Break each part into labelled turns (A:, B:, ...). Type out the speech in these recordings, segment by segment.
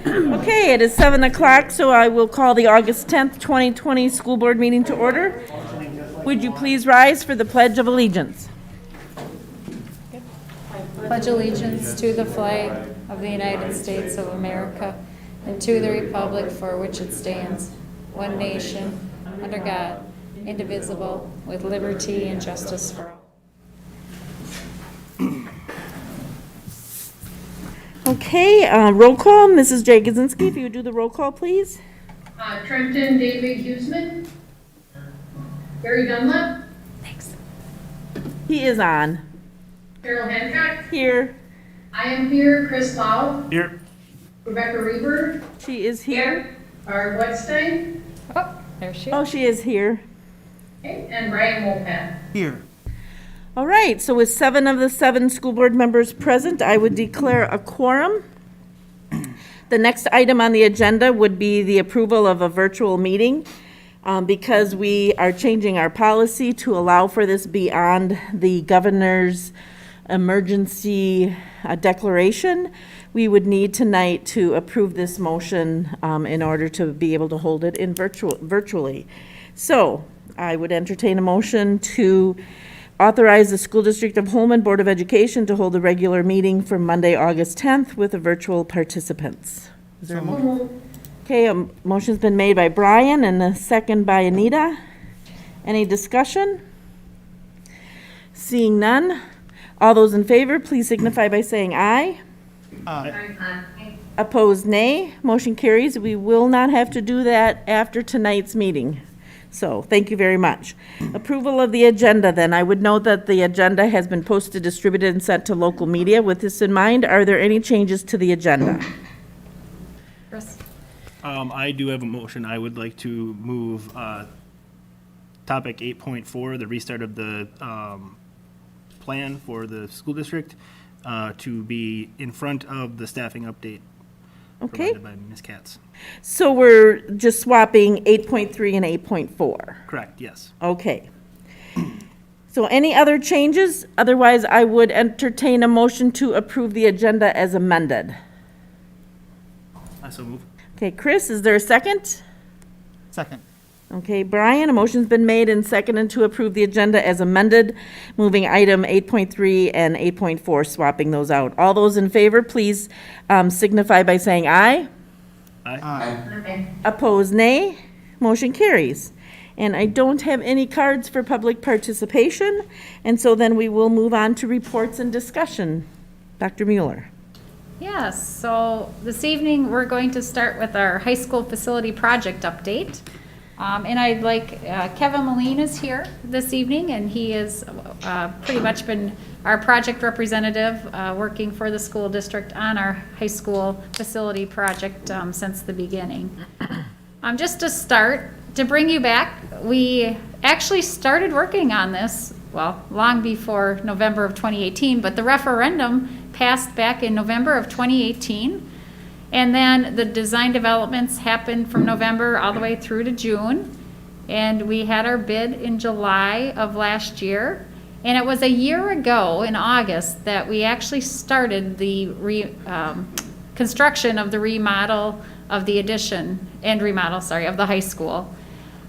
A: Okay, it is 7 o'clock, so I will call the August 10th, 2020 school board meeting to order. Would you please rise for the Pledge of Allegiance?
B: Pledge allegiance to the flag of the United States of America and to the republic for which it stands, one nation, under God, indivisible, with liberty and justice for all.
A: Okay, roll call. Mrs. J. Gazinski, if you would do the roll call, please.
C: Trenton David Huseman. Barry Dunlap.
B: Thanks.
A: He is on.
C: Carol Hancock.
A: Here.
C: I am here. Chris Lau.
D: Here.
C: Rebecca Reber.
A: She is here.
C: Barb Wetstein.
B: Oh, there she is.
A: Oh, she is here.
C: Okay, and Ryan Wolpat.
D: Here.
A: All right, so with 7 of the 7 school board members present, I would declare a quorum. The next item on the agenda would be the approval of a virtual meeting. Because we are changing our policy to allow for this beyond the governor's emergency declaration, we would need tonight to approve this motion in order to be able to hold it in virtually. So I would entertain a motion to authorize the School District of Holmen Board of Education to hold a regular meeting for Monday, August 10th with the virtual participants. Is there a motion? Okay, a motion's been made by Brian and a second by Anita. Any discussion? Seeing none. All those in favor, please signify by saying aye. Opposed, nay. Motion carries. We will not have to do that after tonight's meeting. So, thank you very much. Approval of the agenda, then. I would note that the agenda has been posted, distributed, and sent to local media. With this in mind, are there any changes to the agenda?
B: Chris?
D: I do have a motion. I would like to move topic 8.4, the restart of the plan for the school district, to be in front of the staffing update
A: Okay,
D: provided by Ms. Katz.
A: so we're just swapping 8.3 and 8.4.
D: Correct, yes.
A: Okay. So any other changes? Otherwise, I would entertain a motion to approve the agenda as amended.
D: I so move.
A: Okay, Chris, is there a second?
E: Second.
A: Okay, Brian, a motion's been made and seconded to approve the agenda as amended, moving item 8.3 and 8.4, swapping those out. All those in favor, please signify by saying aye.
D: Aye.
C: Okay.
A: Opposed, nay. Motion carries. And I don't have any cards for public participation, and so then we will move on to reports and discussion. Dr. Mueller.
B: Yes, so this evening, we're going to start with our high school facility project update. And I'd like, Kevin Moline is here this evening, and he has pretty much been our project representative, working for the school district on our high school facility project since the beginning. Just to start, to bring you back, we actually started working on this, well, long before November of 2018, but the referendum passed back in November of 2018. And then the design developments happened from November all the way through to June. And we had our bid in July of last year. And it was a year ago in August that we actually started the construction of the remodel of the addition and remodel, of the high school.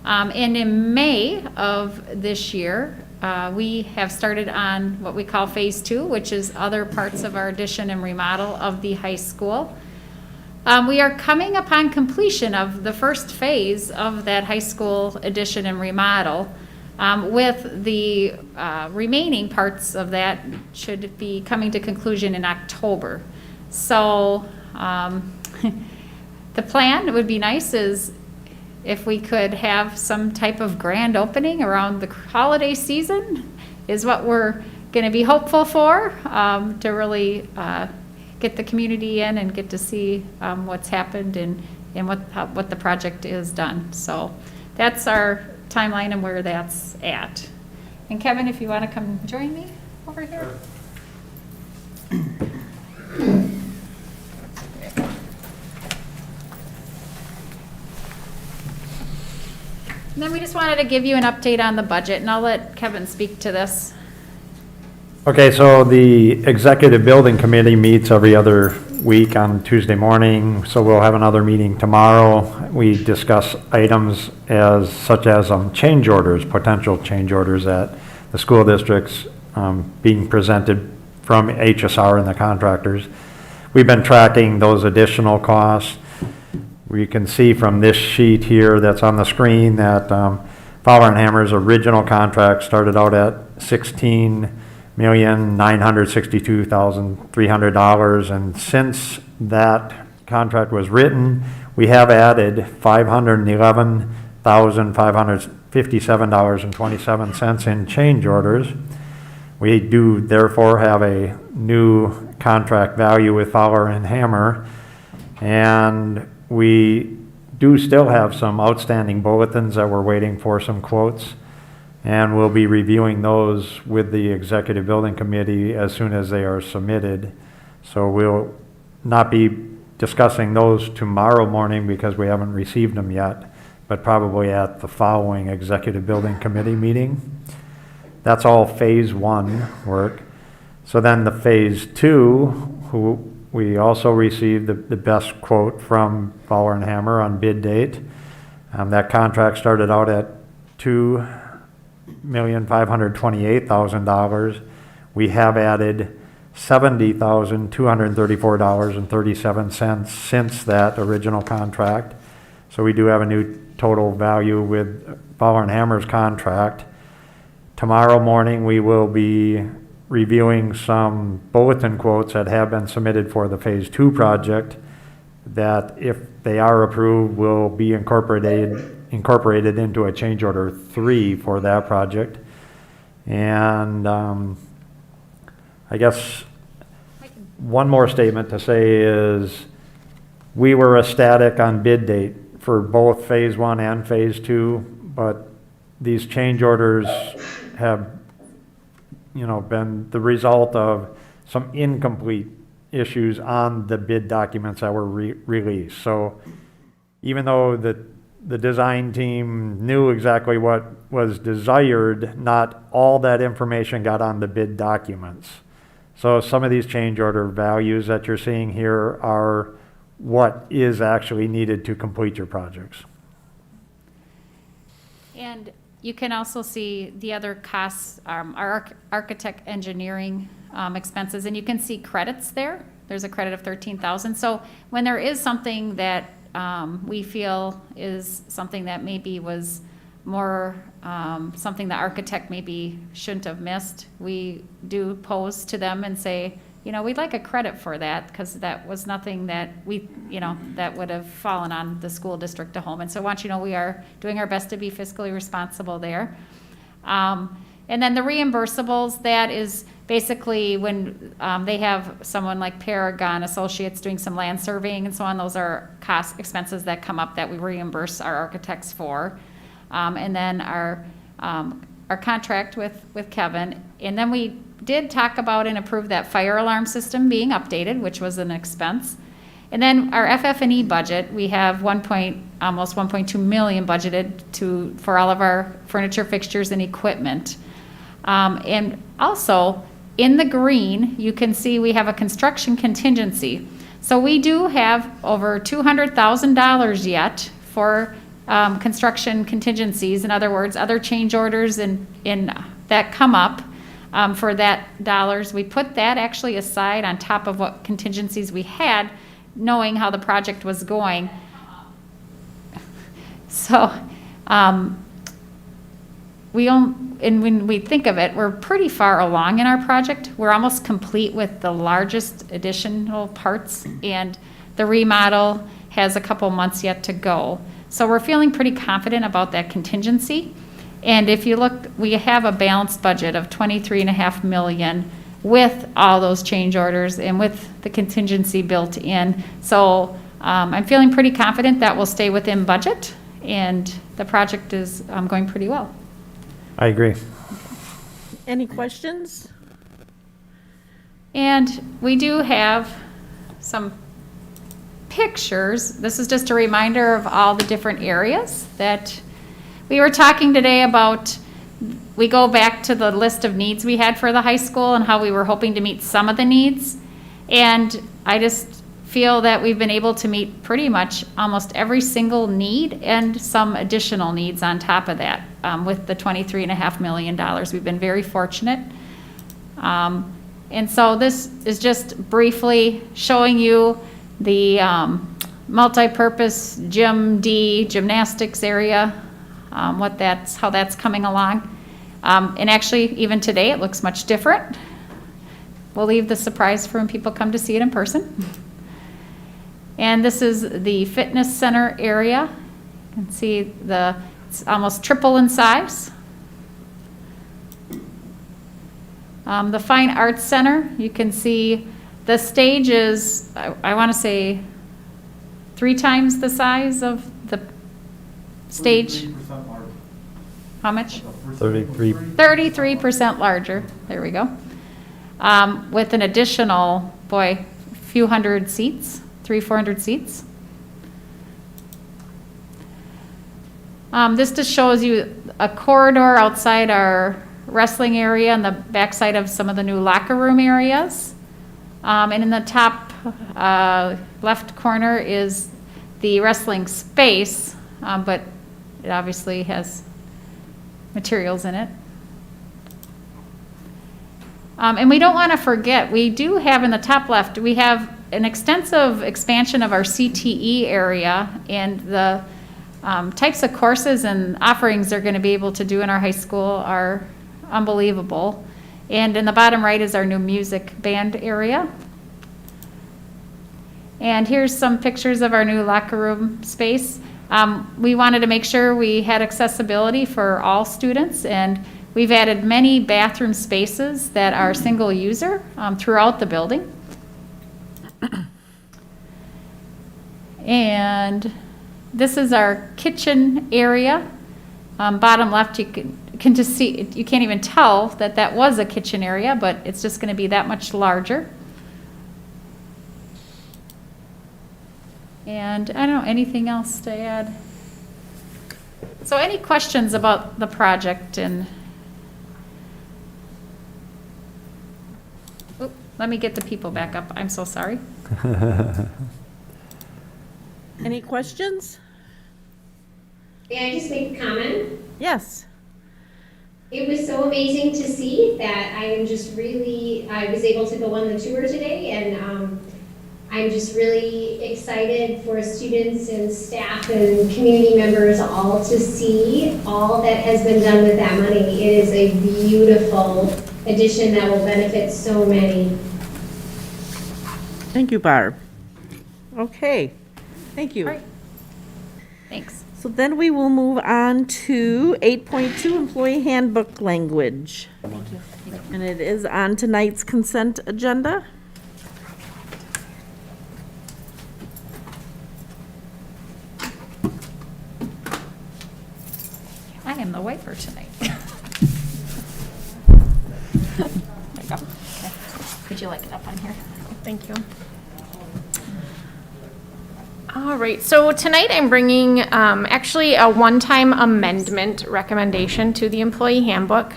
B: And in May of this year, we have started on what we call phase 2, which is other parts of our addition and remodel of the high school. We are coming upon completion of the first phase of that high school addition and remodel, with the remaining parts of that should be coming to conclusion in October. So the plan, it would be nice, is if we could have some type of grand opening around the holiday season, is what we're going to be hopeful for, to really get the community in and get to see what's happened and what the project is done. So that's our timeline and where that's at. And Kevin, if you want to come join me over here. And then we just wanted to give you an update on the budget, and I'll let Kevin speak to this.
E: Okay, so the Executive Building Committee meets every other week on Tuesday morning, so we'll have another meeting tomorrow. We discuss items such as change orders, potential change orders at the school districts being presented from HSR and the contractors. We've been tracking those additional costs. We can see from this sheet here that's on the screen that Fowler and Hammer's original contract started out at $16,962,300, and since that contract was written, we have added $511,557.27 in change orders. We do therefore have a new contract value with Fowler and Hammer, and we do still have some outstanding bulletins that we're waiting for some quotes, and we'll be reviewing those with the Executive Building Committee as soon as they are submitted. So we'll not be discussing those tomorrow morning because we haven't received them yet, but probably at the following Executive Building Committee meeting. That's all phase 1 work. So then the phase 2, we also received the best quote from Fowler and Hammer on bid date. That contract started out at $2,528,000. We have added $70,234.37 since that original contract. So we do have a new total value with Fowler and Hammer's contract. Tomorrow morning, we will be reviewing some bulletin quotes that have been submitted for the Phase 2 project that, if they are approved, will be incorporated into a change order 3 for that project. And I guess one more statement to say is we were ecstatic on bid date for both Phase 1 and Phase 2, but these change orders have been the result of some incomplete issues on the bid documents that were released. So even though the design team knew exactly what was desired, not all that information got on the bid documents. So some of these change order values that you're seeing here are what is actually needed to complete your projects.
B: And you can also see the other costs, our architect engineering expenses, and you can see credits there. There's a credit of 13,000. So when there is something that we feel is something that maybe was more something the architect maybe shouldn't have missed, we do pose to them and say, we'd like a credit for that because that was nothing that that would have fallen on the School District of Holmen. So I want you to know we are doing our best to be fiscally responsible there. And then the reimbursables, that is basically when they have someone like Paragon Associates doing some land surveying and so on. Those are expenses that come up that we reimburse our architects for. And then our contract with Kevin. And then we did talk about and approve that fire alarm system being updated, which was an expense. And then our FF&E budget, we have almost 1.2 million budgeted for all of our furniture, fixtures, and equipment. And also, in the green, you can see we have a construction contingency. So we do have over $200,000 yet for construction contingencies. In other words, other change orders in that come up for that dollars. We put that actually aside on top of what contingencies we had, knowing how the project was going. So and when we think of it, we're pretty far along in our project. We're almost complete with the largest additional parts, and the remodel has a couple months yet to go. So we're feeling pretty confident about that contingency. And if you look, we have a balanced budget of $23.5 million with all those change orders and with the contingency built in. So I'm feeling pretty confident that will stay within budget, and the project is going pretty well.
E: I agree.
A: Any questions?
B: And we do have some pictures. This is just a reminder of all the different areas that we were talking today about. We go back to the list of needs we had for the high school and how we were hoping to meet some of the needs. And I just feel that we've been able to meet pretty much almost every single need and some additional needs on top of that with the $23.5 million. We've been very fortunate. And so this is just briefly showing you the multi-purpose gym D gymnastics area, how that's coming along. And actually, even today, it looks much different. We'll leave the surprise for when people come to see it in person. And this is the fitness center area. You can see it's almost triple in size. The Fine Arts Center, you can see the stage is, I want to say, 3 times the size of the stage.
F: 33% larger.
B: How much?
E: 33.
B: 33% larger. There we go. With an additional, few hundred seats, 300-400 seats. This just shows you a corridor outside our wrestling area and the backside of some of the new locker room areas. And in the top left corner is the wrestling space, but it obviously has materials in it. And we don't want to forget, we do have in the top left, we have an extensive expansion of our CTE area, and the types of courses and offerings they're going to be able to do in our high school are unbelievable. And in the bottom right is our new music band area. And here's some pictures of our new locker room space. We wanted to make sure we had accessibility for all students, and we've added many bathroom spaces that are single user throughout the building. And this is our kitchen area. Bottom left, you can just see, you can't even tell that was a kitchen area, but it's just going to be that much larger. And I don't know, anything else to add? So any questions about the project? And Oop, let me get the people back up. I'm so sorry.
A: Any questions?
G: May I just make a comment?
A: Yes.
G: It was so amazing to see that I was able to go on the tour today, and I'm just really excited for students and staff and community members all to see all that has been done with that money. It is a beautiful addition that will benefit so many.
A: Thank you, Barb. Okay, thank you.
B: All right. Thanks.
A: So then we will move on to 8.2 Employee Handbook Language. And it is on tonight's consent agenda.
B: I am the wiper tonight. There you go. Okay. Could you like it up on here?
H: Thank you. All right, so tonight I'm bringing actually a one-time amendment recommendation to the employee handbook.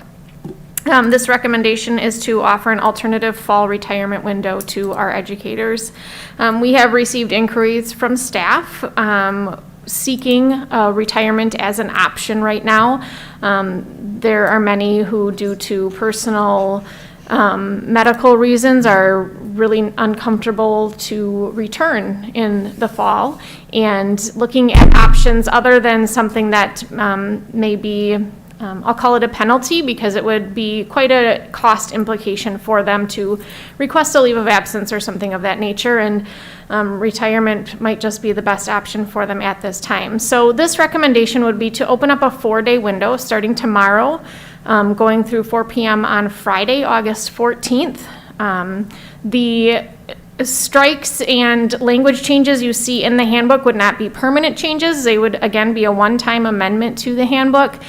H: This recommendation is to offer an alternative fall retirement window to our educators. We have received inquiries from staff seeking retirement as an option right now. There are many who, due to personal medical reasons, are really uncomfortable to return in the fall, and looking at options other than something that may be, I'll call it a penalty, because it would be quite a cost implication for them to request a leave of absence or something of that nature, and retirement might just be the best option for them at this time. So this recommendation would be to open up a 4-day window starting tomorrow, going through 4 p.m. on Friday, August 14th. The strikes and language changes you see in the handbook would not be permanent changes. They would, again, be a one-time amendment to the handbook,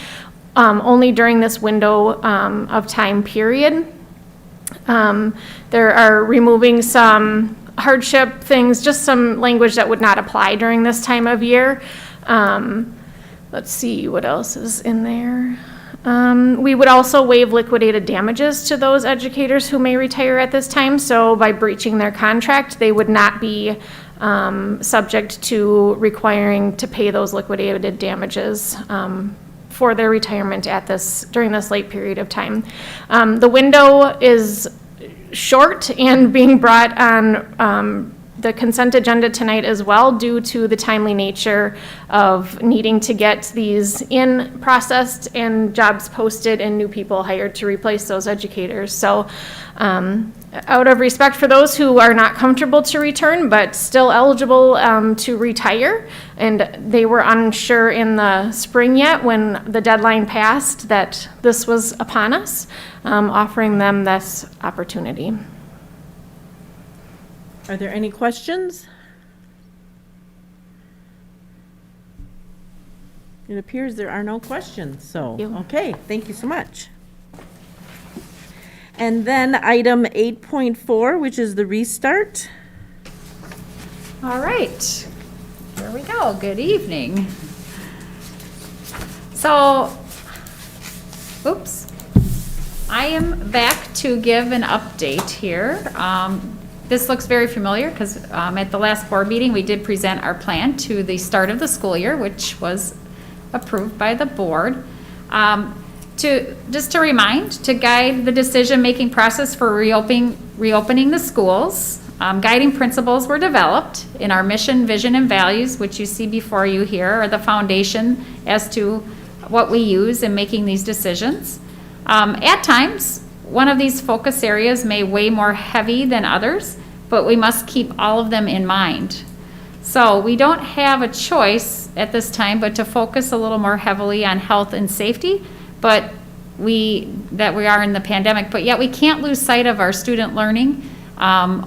H: only during this window of time period. There are removing some hardship things, just some language that would not apply during this time of year. Let's see what else is in there. We would also waive liquidated damages to those educators who may retire at this time. So by breaching their contract, they would not be subject to requiring to pay those liquidated damages for their retirement during this late period of time. The window is short and being brought on the consent agenda tonight as well, due to the timely nature of needing to get these in processed and jobs posted and new people hired to replace those educators. So out of respect for those who are not comfortable to return but still eligible to retire, and they were unsure in the spring yet when the deadline passed that this was upon us, offering them this opportunity.
A: Are there any questions? It appears there are no questions, so,
H: Thank you.
A: okay, thank you so much. And then item 8.4, which is the restart.
B: All right, here we go. Good evening. So, oops. I am back to give an update here. This looks very familiar because at the last board meeting, we did present our plan to the start of the school year, which was approved by the board. Just to remind, to guide the decision-making process for reopening the schools, guiding principles were developed in our mission, vision, and values, which you see before you here, are the foundation as to what we use in making these decisions. At times, one of these focus areas may weigh more heavy than others, but we must keep all of them in mind. So we don't have a choice at this time but to focus a little more heavily on health and safety, but we are in the pandemic, but yet we can't lose sight of our student learning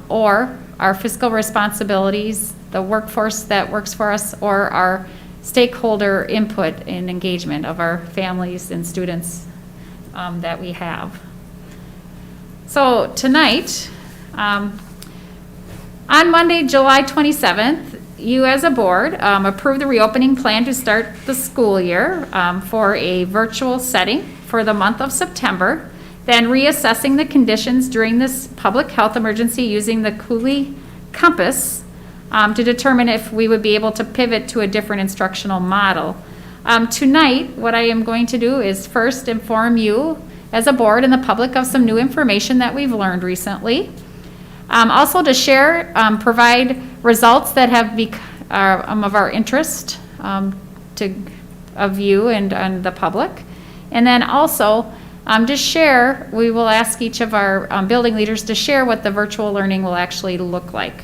B: or our fiscal responsibilities, the workforce that works for us, or our stakeholder input and engagement of our families and students that we have. So tonight, on Monday, July 27th, you as a board approved the reopening plan to start the school year for a virtual setting for the month of September, then reassessing the conditions during this public health emergency using the Cooley Compass to determine if we would be able to pivot to a different instructional model. Tonight, what I am going to do is first inform you as a board and the public of some new information that we've learned recently. Also to share, provide results that have of our interest of you and the public. And then also just share, we will ask each of our building leaders to share what the virtual learning will actually look like.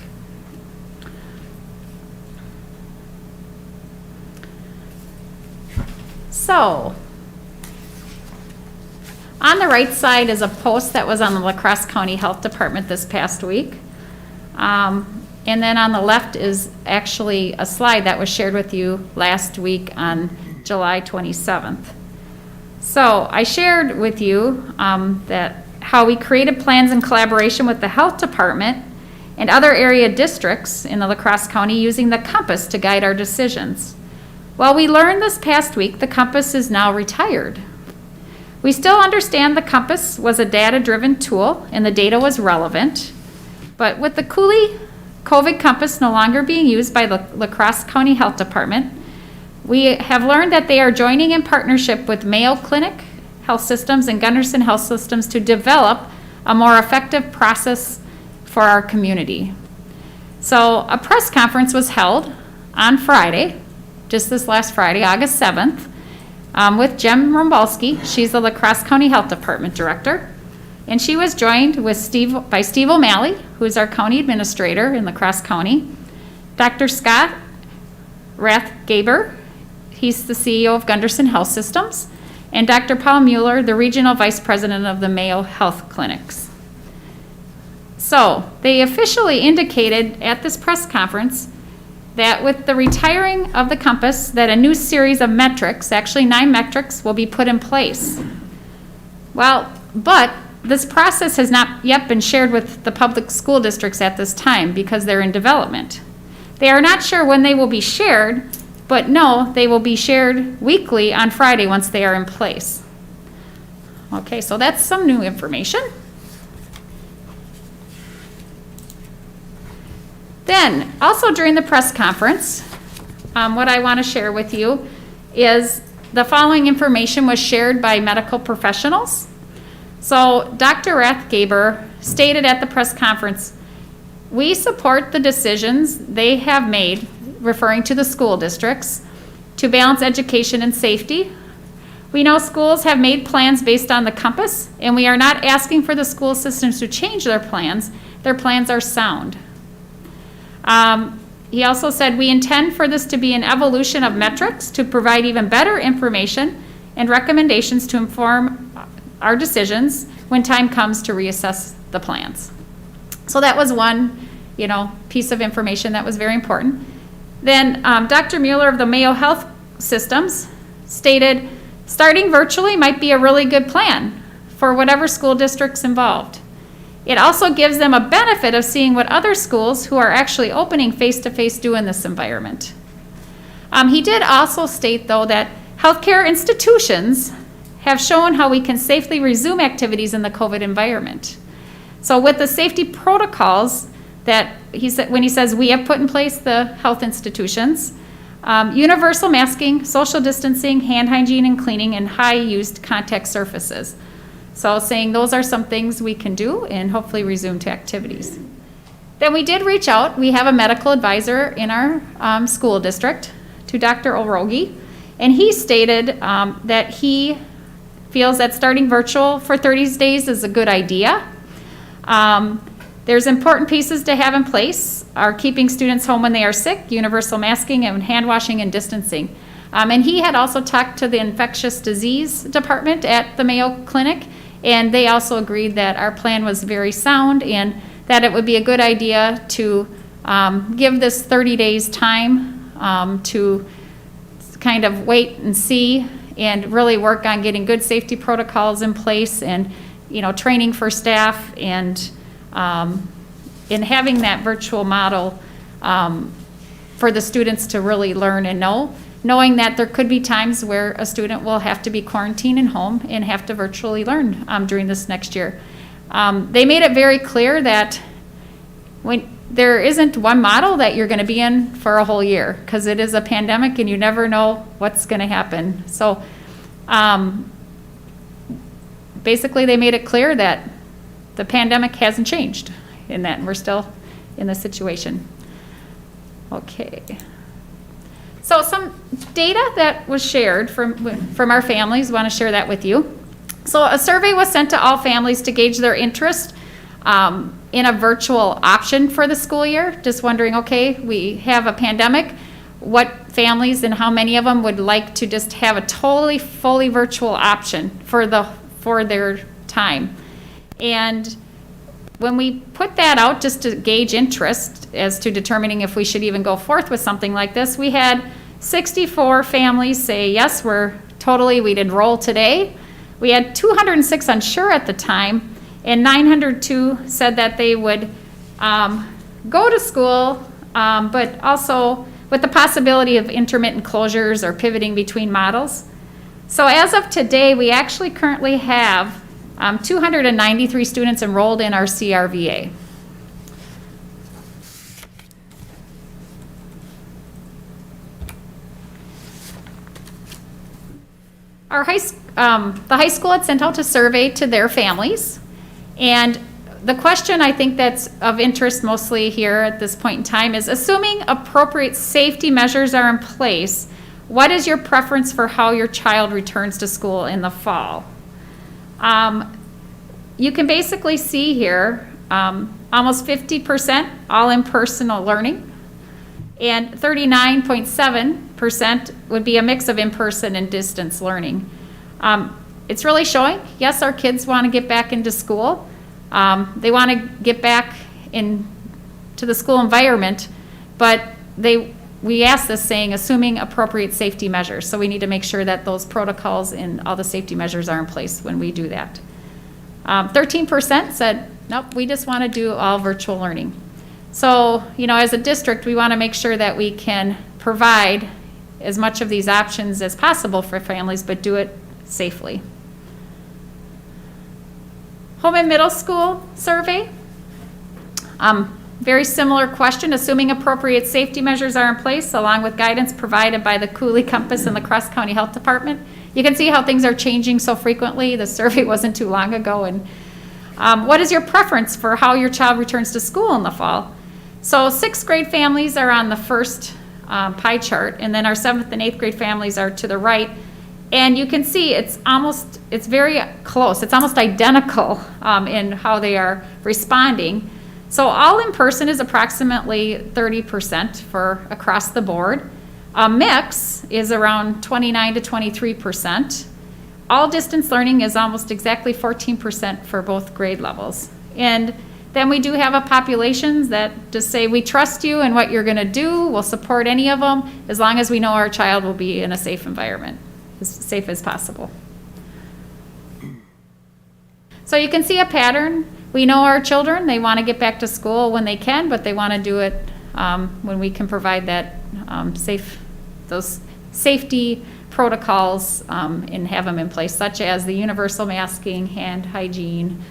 B: So, on the right side is a post that was on the La Crosse County Health Department this past week. And then on the left is actually a slide that was shared with you last week on July 27th. So I shared with you that how we created plans in collaboration with the health department and other area districts in the La Crosse County using the compass to guide our decisions. Well, we learned this past week the compass is now retired. We still understand the compass was a data-driven tool and the data was relevant, but with the Cooley COVID Compass no longer being used by the La Crosse County Health Department, we have learned that they are joining in partnership with Mayo Clinic Health Systems and Gunderson Health Systems to develop a more effective process for our community. So a press conference was held on Friday, just this last Friday, August 7th, with Jem Rombalski. She's the La Crosse County Health Department Director. And she was joined by Steve O'Malley, who is our county administrator in La Crosse County, Dr. Scott Rathgaber, he's the CEO of Gunderson Health Systems, and Dr. Paul Mueller, the regional vice president of the Mayo Health Clinics. So they officially indicated at this press conference that with the retiring of the compass, that a new series of metrics, actually 9 metrics, will be put in place. Well, but this process has not yet been shared with the public school districts at this time because they're in development. They are not sure when they will be shared, but no, they will be shared weekly on Friday once they are in place. Okay, so that's some new information. Then, also during the press conference, what I want to share with you is the following information was shared by medical professionals. So Dr. Rathgaber stated at the press conference, "We support the decisions they have made," referring to the school districts, "to balance education and safety. We know schools have made plans based on the compass, and we are not asking for the school systems to change their plans. Their plans are sound." He also said, "We intend for this to be an evolution of metrics to provide even better information and recommendations to inform our decisions when time comes to reassess the plans." So that was one, piece of information that was very important. Then Dr. Mueller of the Mayo Health Systems stated, "Starting virtually might be a really good plan for whatever school district's involved. It also gives them a benefit of seeing what other schools who are actually opening face-to-face do in this environment." He did also state, though, that healthcare institutions have shown how we can safely resume activities in the COVID environment. So with the safety protocols that he said, when he says we have put in place, the health institutions, universal masking, social distancing, hand hygiene and cleaning, and high-used contact surfaces. So saying those are some things we can do and hopefully resume to activities. Then we did reach out. We have a medical advisor in our school district, to Dr. O'Rogie, and he stated that he feels that starting virtual for 30 days is a good idea. There's important pieces to have in place, are keeping students home when they are sick, universal masking and hand washing and distancing. And he had also talked to the infectious disease department at the Mayo Clinic, and they also agreed that our plan was very sound and that it would be a good idea to give this 30 days time to kind of wait and see and really work on getting good safety protocols in place and, training for staff and in having that virtual model for the students to really learn and knowing that there could be times where a student will have to be quarantined in home and have to virtually learn during this next year. They made it very clear that when there isn't one model that you're going to be in for a whole year, because it is a pandemic and you never know what's going to happen. So basically they made it clear that the pandemic hasn't changed in that, and we're still in the situation. Okay. So some data that was shared from our families, want to share that with you. So a survey was sent to all families to gauge their interest in a virtual option for the school year. Just wondering, okay, we have a pandemic, what families and how many of them would like to just have a totally, fully virtual option for their time. And when we put that out just to gauge interest as to determining if we should even go forth with something like this, we had 64 families say, yes, we'd enroll today. We had 206 unsure at the time, and 902 said that they would go to school, but also with the possibility of intermittent closures or pivoting between models. So as of today, we actually currently have 293 students enrolled in our CRVA. The high school had sent out a survey to their families, and the question I think that's of interest mostly here at this point in time is, assuming appropriate safety measures are in place, what is your preference for how your child returns to school in the fall? You can basically see here almost 50% all in-person learning, and 39.7% would be a mix of in-person and distance learning. It's really showing, yes, our kids want to get back into school. They want to get back into the school environment, but we asked this saying, assuming appropriate safety measures. So we need to make sure that those protocols and all the safety measures are in place when we do that. 13% said, nope, we just want to do all virtual learning. So, as a district, we want to make sure that we can provide as much of these options as possible for families, but do it safely. Holmen Middle School survey. Very similar question, assuming appropriate safety measures are in place along with guidance provided by the Cooley Compass and the Cross County Health Department. You can see how things are changing so frequently. The survey wasn't too long ago. And what is your preference for how your child returns to school in the fall? So 6th grade families are on the first pie chart, and then our 7th and 8th grade families are to the right. And you can see it's very close. It's almost identical in how they are responding. So all in person is approximately 30% for across the board. A mix is around 29 to 23%. All distance learning is almost exactly 14% for both grade levels. And then we do have a populations that just say, we trust you and what you're gonna do, we'll support any of them, as long as we know our child will be in a safe environment, as safe as possible. So you can see a pattern. We know our children, they wanna get back to school when they can, but they wanna do it when we can provide that those safety protocols and have them in place, such as the universal masking, hand hygiene.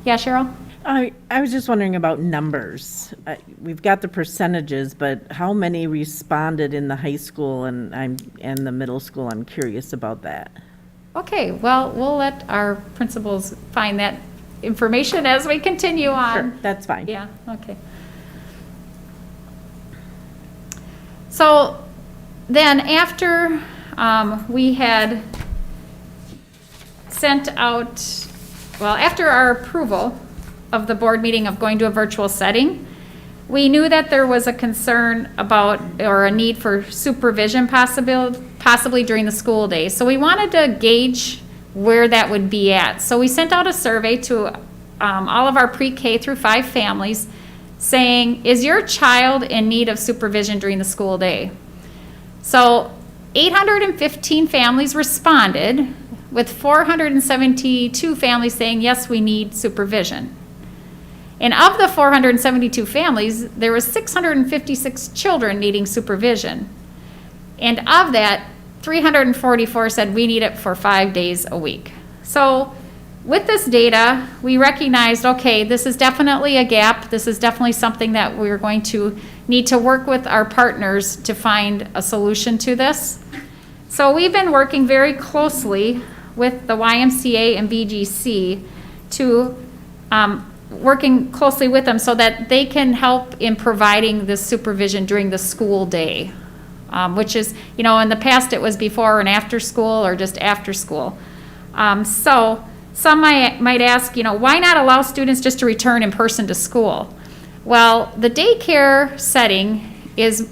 B: Yeah, Cheryl?
A: I was just wondering about numbers. We've got the percentages, but how many responded in the high school and the middle school? I'm curious about that.
B: Okay, well, we'll let our principals find that information as we continue on.
A: Sure, that's fine.
B: Yeah, okay. So then after we had sent out, well, after our approval of the board meeting of going to a virtual setting, we knew that there was a concern about, or a need for supervision possibly during the school day. So we wanted to gauge where that would be at. So we sent out a survey to all of our pre-K through 5 families saying, is your child in need of supervision during the school day? So 815 families responded, with 472 families saying, yes, we need supervision. And of the 472 families, there was 656 children needing supervision. And of that, 344 said we need it for 5 days a week. So with this data, we recognized, okay, this is definitely a gap. This is definitely something that we're going to need to work with our partners to find a solution to this. So we've been working very closely with the YMCA and BGC to working closely with them so that they can help in providing this supervision during the school day, which is, in the past it was before and after school or just after school. So some might ask, why not allow students just to return in person to school? Well, the daycare setting is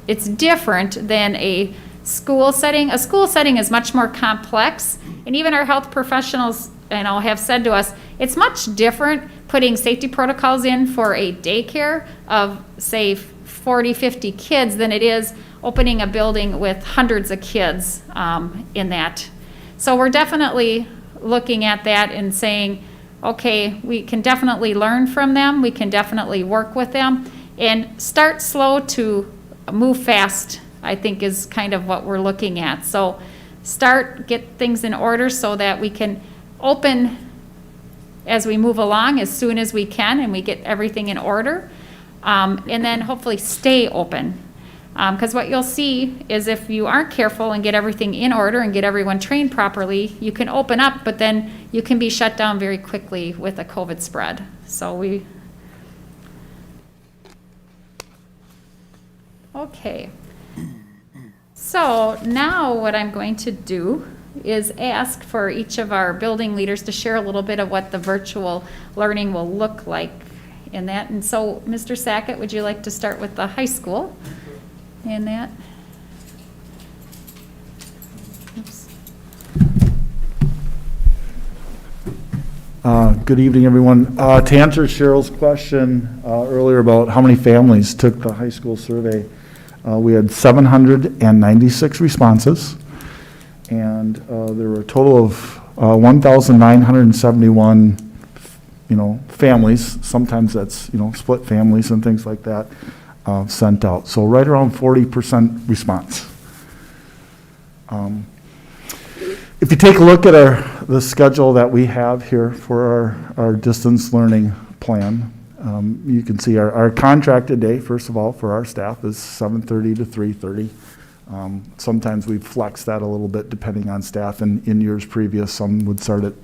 B: it's different than a school setting. A school setting is much more complex, and even our health professionals have said to us, it's much different putting safety protocols in for a daycare of, say, 40, 50 kids than it is opening a building with hundreds of kids in that. So we're definitely looking at that and saying, okay, we can definitely learn from them, we can definitely work with them, and start slow to move fast, I think is kind of what we're looking at. So get things in order so that we can open as we move along as soon as we can and we get everything in order, and then hopefully stay open. Because what you'll see is if you aren't careful and get everything in order and get everyone trained properly, you can open up, but then you can be shut down very quickly with a COVID spread. Okay. So now what I'm going to do is ask for each of our building leaders to share a little bit of what the virtual learning will look like in that. And so, Mr. Sackett, would you like to start with the high school in that? Oops.
F: Good evening, everyone. To answer Cheryl's question earlier about how many families took the high school survey, we had 796 responses, and there were a total of 1,971, families. Sometimes that's, split families and things like that, sent out. So right around 40% response. If you take a look at the schedule that we have here for our distance learning plan. You can see our contracted day, first of all, for our staff is 7:30 to 3:30. Sometimes we flex that a little bit depending on staff. In years previous, some would start at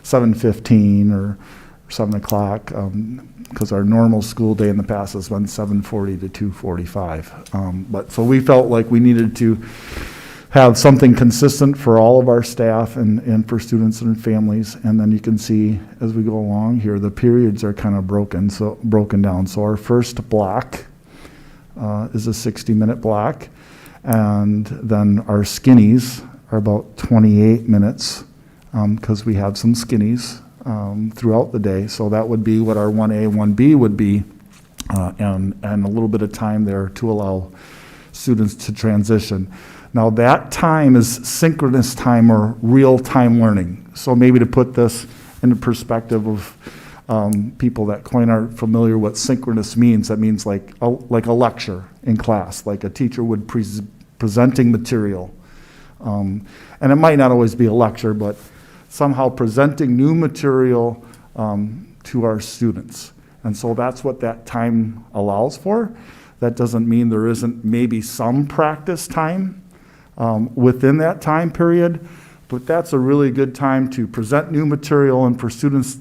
F: 7:15 or 7 o'clock, because our normal school day in the past has been 7:40 to 2:45. So we felt like we needed to have something consistent for all of our staff and for students and families. And then you can see as we go along here, the periods are kind of broken down. So our first block is a 60-minute block. And then our skinnies are about 28 minutes because we have some skinnies throughout the day. So that would be what our 1A, 1B would be, and a little bit of time there to allow students to transition. Now that time is synchronous time or real-time learning. So maybe to put this into perspective of people that quite aren't familiar what synchronous means, that means like a lecture in class, like a teacher would presenting material. And it might not always be a lecture, but somehow presenting new material to our students. And so that's what that time allows for. That doesn't mean there isn't maybe some practice time within that time period, but that's a really good time to present new material and for students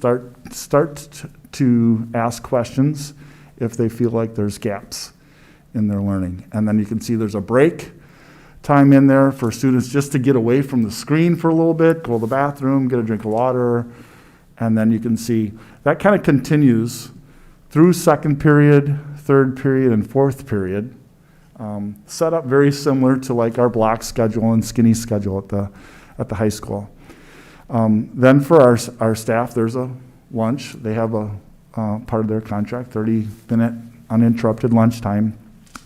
F: start to ask questions if they feel like there's gaps in their learning. And then you can see there's a break time in there for students just to get away from the screen for a little bit, go to the bathroom, get a drink of water, and then you can see that kind of continues through second period, third period, and fourth period. Set up very similar to like our block schedule and skinny schedule at the high school. Then for our staff, there's a lunch. They have a part of their contract, 30-minute uninterrupted lunchtime.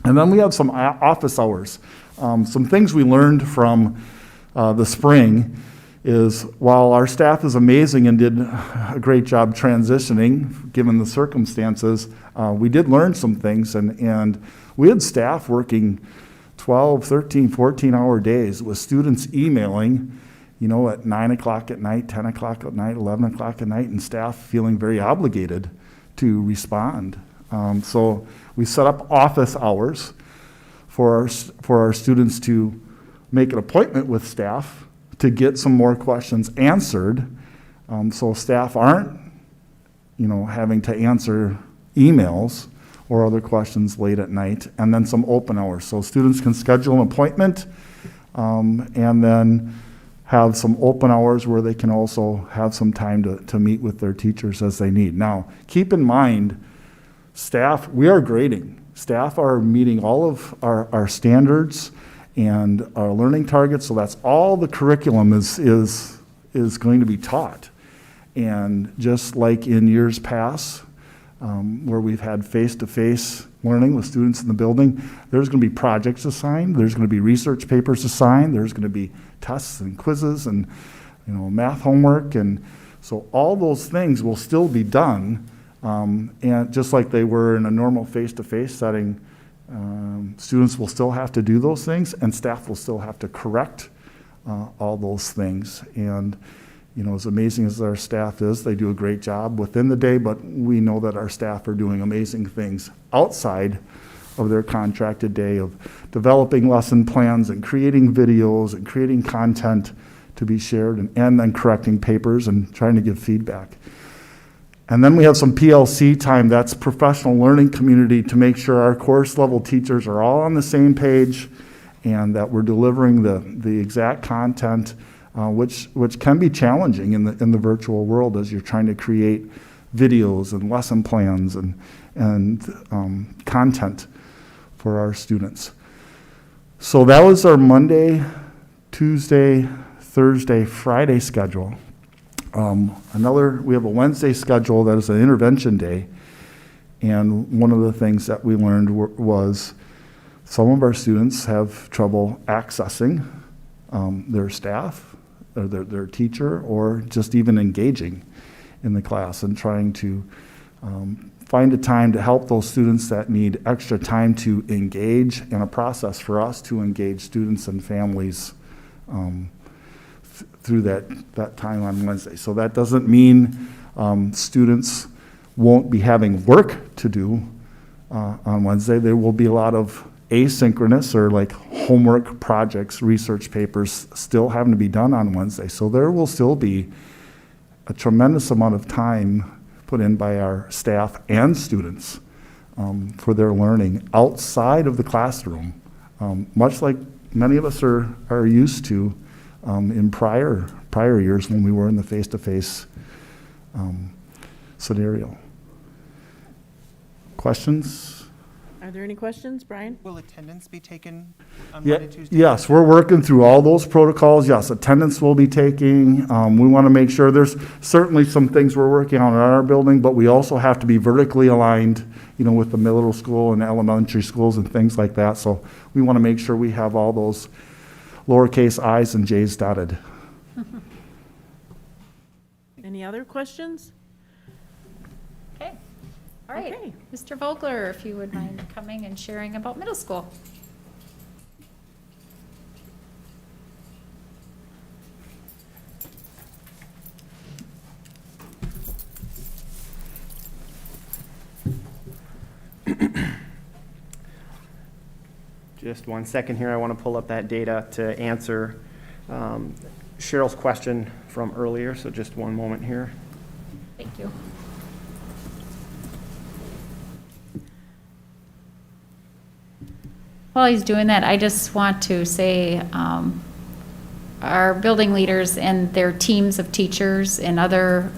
F: And then we have some office hours. Some things we learned from the spring is while our staff is amazing and did a great job transitioning, given the circumstances, we did learn some things, and we had staff working 12, 13, 14-hour days with students emailing, at 9 o'clock at night, 10 o'clock at night, 11 o'clock at night, and staff feeling very obligated to respond. So we set up office hours for our students to make an appointment with staff to get some more questions answered, so staff aren't, having to answer emails or other questions late at night, and then some open hours. So students can schedule an appointment and then have some open hours where they can also have some time to meet with their teachers as they need. Now, keep in mind, staff, we are grading. Staff are meeting all of our standards and our learning targets, so that's all the curriculum is going to be taught. And just like in years past, where we've had face-to-face learning with students in the building, there's going to be projects assigned, there's going to be research papers assigned, there's going to be tests and quizzes and math homework, and so all those things will still be done, and just like they were in a normal face-to-face setting, students will still have to do those things, and staff will still have to correct all those things. And as amazing as our staff is, they do a great job within the day, but we know that our staff are doing amazing things outside of their contracted day of developing lesson plans and creating videos and creating content to be shared and then correcting papers and trying to give feedback. And then we have some PLC time, that's professional learning community, to make sure our course level teachers are all on the same page and that we're delivering the exact content, which can be challenging in the virtual world as you're trying to create videos and lesson plans and content for our students. So that was our Monday, Tuesday, Thursday, Friday schedule. We have a Wednesday schedule that is an intervention day, and one of the things that we learned was some of our students have trouble accessing their staff, or their teacher, or just even engaging in the class and trying to find a time to help those students that need extra time to engage, and a process for us to engage students and families through that time on Wednesday. So that doesn't mean students won't be having work to do on Wednesday. There will be a lot of asynchronous or like homework projects, research papers still having to be done on Wednesday. So there will still be a tremendous amount of time put in by our staff and students for their learning outside of the classroom, much like many of us are used to in prior years when we were in the face-to-face scenario. Questions?
A: Are there any questions, Brian?
I: Will attendance be taken on
F: Yeah,
I: Monday, Tuesday?
F: yes, we're working through all those protocols. Yes, attendance will be taking. We want to make sure there's certainly some things we're working on in our building, but we also have to be vertically aligned, with the middle school and elementary schools and things like that. So we want to make sure we have all those lowercase i's and j's dotted.
A: Any other questions?
B: Okay. All right.
A: Okay.
B: Mr. Vogler, if you would mind coming and sharing about middle school.
J: Just 1 second here. I want to pull up that data to answer Cheryl's question from earlier. So just one moment here.
B: Thank you. While he's doing that, I just want to say our building leaders and their teams of teachers and other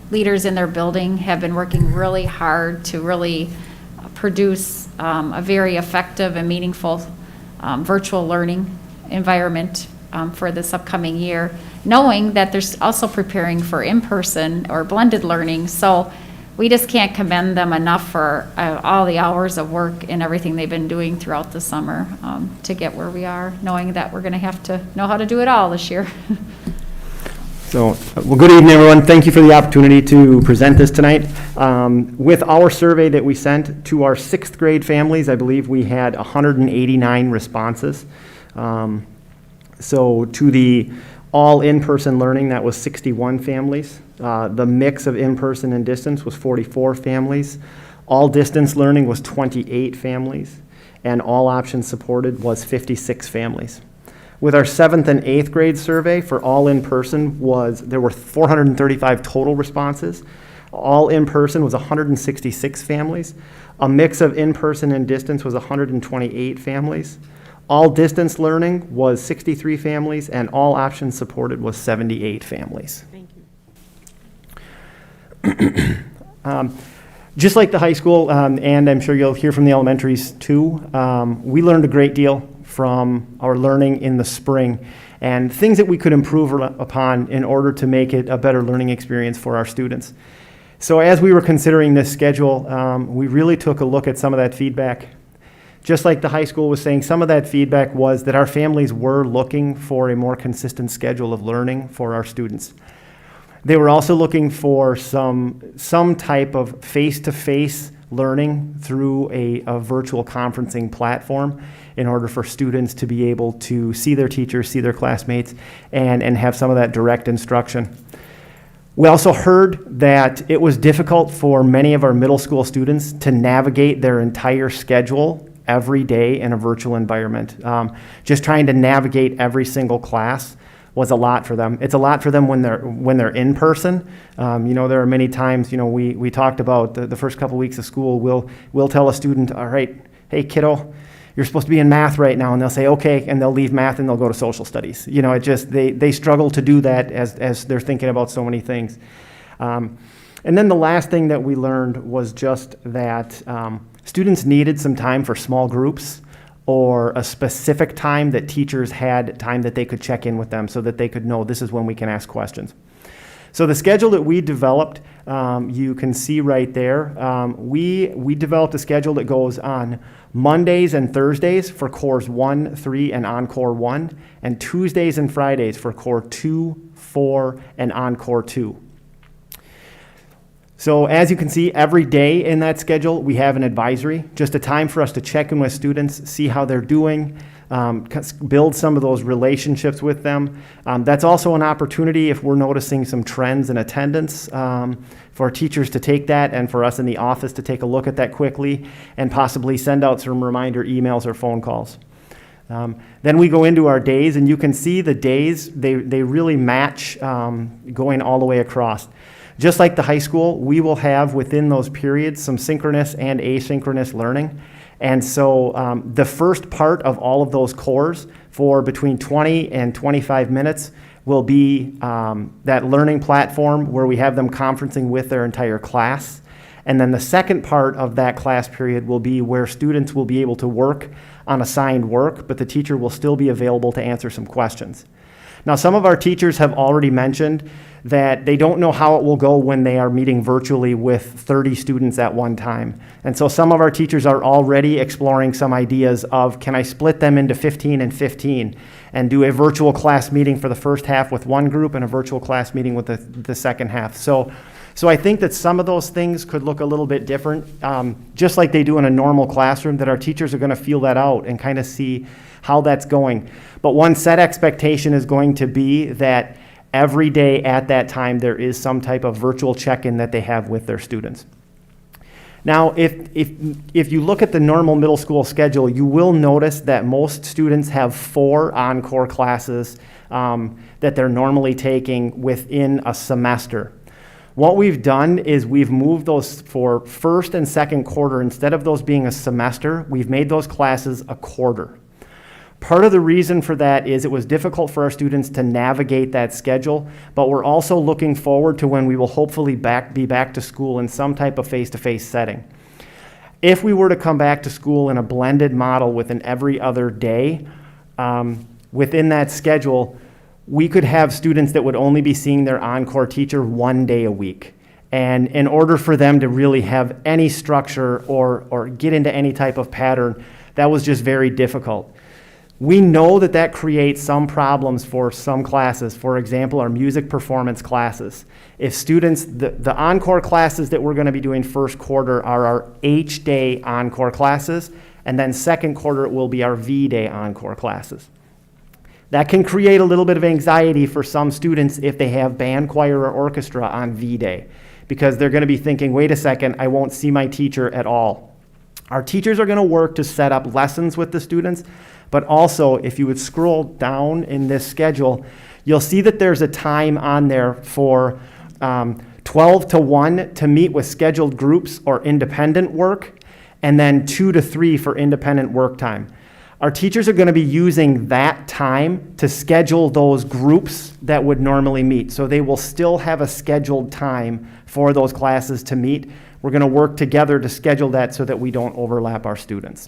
B: leaders in their building have been working really hard to really produce a very effective and meaningful virtual learning environment for this upcoming year, knowing that they're also preparing for in-person or blended learning. So we just can't commend them enough for all the hours of work and everything they've been doing throughout the summer to get where we are, knowing that we're going to have to know how to do it all this year.
J: So, well, good evening, everyone. Thank you for the opportunity to present this tonight. With our survey that we sent to our 6th grade families, I believe we had 189 responses. So to the all in-person learning, that was 61 families. The mix of in-person and distance was 44 families. All distance learning was 28 families. And all options supported was 56 families. With our 7th and 8th grade survey for all in-person there were 435 total responses. All in-person was 166 families. A mix of in-person and distance was 128 families. All distance learning was 63 families, and all options supported was 78 families.
A: Thank you.
J: Just like the high school, and I'm sure you'll hear from the elementaries too, we learned a great deal from our learning in the spring and things that we could improve upon in order to make it a better learning experience for our students. So as we were considering this schedule, we really took a look at some of that feedback. Just like the high school was saying, some of that feedback was that our families were looking for a more consistent schedule of learning for our students. They were also looking for some type of face-to-face learning through a virtual conferencing platform in order for students to be able to see their teachers, see their classmates, and have some of that direct instruction. We also heard that it was difficult for many of our middle school students to navigate their entire schedule every day in a virtual environment. Just trying to navigate every single class was a lot for them. It's a lot for them when they're in person. There are many times, we talked about the first couple weeks of school, we'll tell a student, all right, hey kiddo, you're supposed to be in math right now, and they'll say, okay, and they'll leave math and they'll go to social studies. They struggle to do that as they're thinking about so many things. And then the last thing that we learned was just that students needed some time for small groups or a specific time that teachers had time that they could check in with them so that they could know this is when we can ask questions. So the schedule that we developed, you can see right there, we developed a schedule that goes on Mondays and Thursdays for cores 1, 3, and Encore 1, and Tuesdays and Fridays for core 2, 4, and Encore 2. So as you can see, every day in that schedule, we have an advisory, just a time for us to check in with students, see how they're doing, build some of those relationships with them. That's also an opportunity if we're noticing some trends in attendance for teachers to take that and for us in the office to take a look at that quickly and possibly send out some reminder emails or phone calls. Then we go into our days, and you can see the days, they really match going all the way across. Just like the high school, we will have within those periods some synchronous and asynchronous learning. And so the first part of all of those cores for between 20 and 25 minutes will be that learning platform where we have them conferencing with their entire class. And then the second part of that class period will be where students will be able to work on assigned work, but the teacher will still be available to answer some questions. Now, some of our teachers have already mentioned that they don't know how it will go when they are meeting virtually with 30 students at one time. And so some of our teachers are already exploring some ideas of, can I split them into 15 and 15 and do a virtual class meeting for the first half with one group and a virtual class meeting with the second half. So I think that some of those things could look a little bit different, just like they do in a normal classroom, that our teachers are going to feel that out and kind of see how that's going. But one set expectation is going to be that every day at that time there is some type of virtual check-in that they have with their students. Now, if you look at the normal middle school schedule, you will notice that most students have 4 encore classes that they're normally taking within a semester. What we've done is we've moved those for first and second quarter. Instead of those being a semester, we've made those classes a quarter. Part of the reason for that is it was difficult for our students to navigate that schedule, but we're also looking forward to when we will hopefully be back to school in some type of face-to-face setting. If we were to come back to school in a blended model with an every other day, within that schedule, we could have students that would only be seeing their encore teacher 1 day a week. And in order for them to really have any structure or get into any type of pattern, that was just very difficult. We know that that creates some problems for some classes. For example, our music performance classes. If students, the encore classes that we're going to be doing first quarter are our H-day encore classes, and then second quarter it will be our V-day encore classes. That can create a little bit of anxiety for some students if they have band, choir, or orchestra on V-day, because they're going to be thinking, wait a second, I won't see my teacher at all. Our teachers are going to work to set up lessons with the students, but also if you would scroll down in this schedule, you'll see that there's a time on there for 12 to 1 to meet with scheduled groups or independent work, and then 2 to 3 for independent work time. Our teachers are going to be using that time to schedule those groups that would normally meet. So they will still have a scheduled time for those classes to meet. We're going to work together to schedule that so that we don't overlap our students.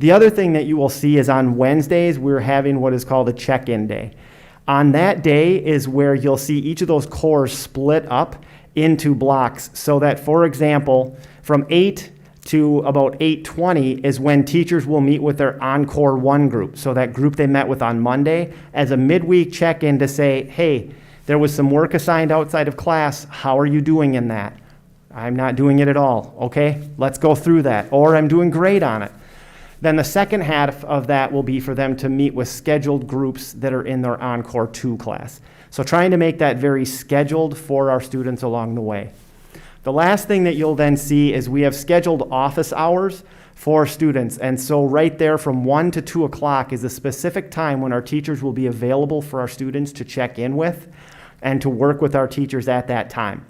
J: The other thing that you will see is on Wednesdays, we're having what is called a check-in day. On that day is where you'll see each of those cores split up into blocks so that, for example, from 8 to about 8:20 is when teachers will meet with their Encore 1 group. So that group they met with on Monday as a midweek check-in to say, hey, there was some work assigned outside of class. How are you doing in that? I'm not doing it at all. Okay, let's go through that. Or I'm doing great on it. Then the second half of that will be for them to meet with scheduled groups that are in their Encore 2 class. So trying to make that very scheduled for our students along the way. The last thing that you'll then see is we have scheduled office hours for students. And so right there from 1 to 2 o'clock is a specific time when our teachers will be available for our students to check in with and to work with our teachers at that time.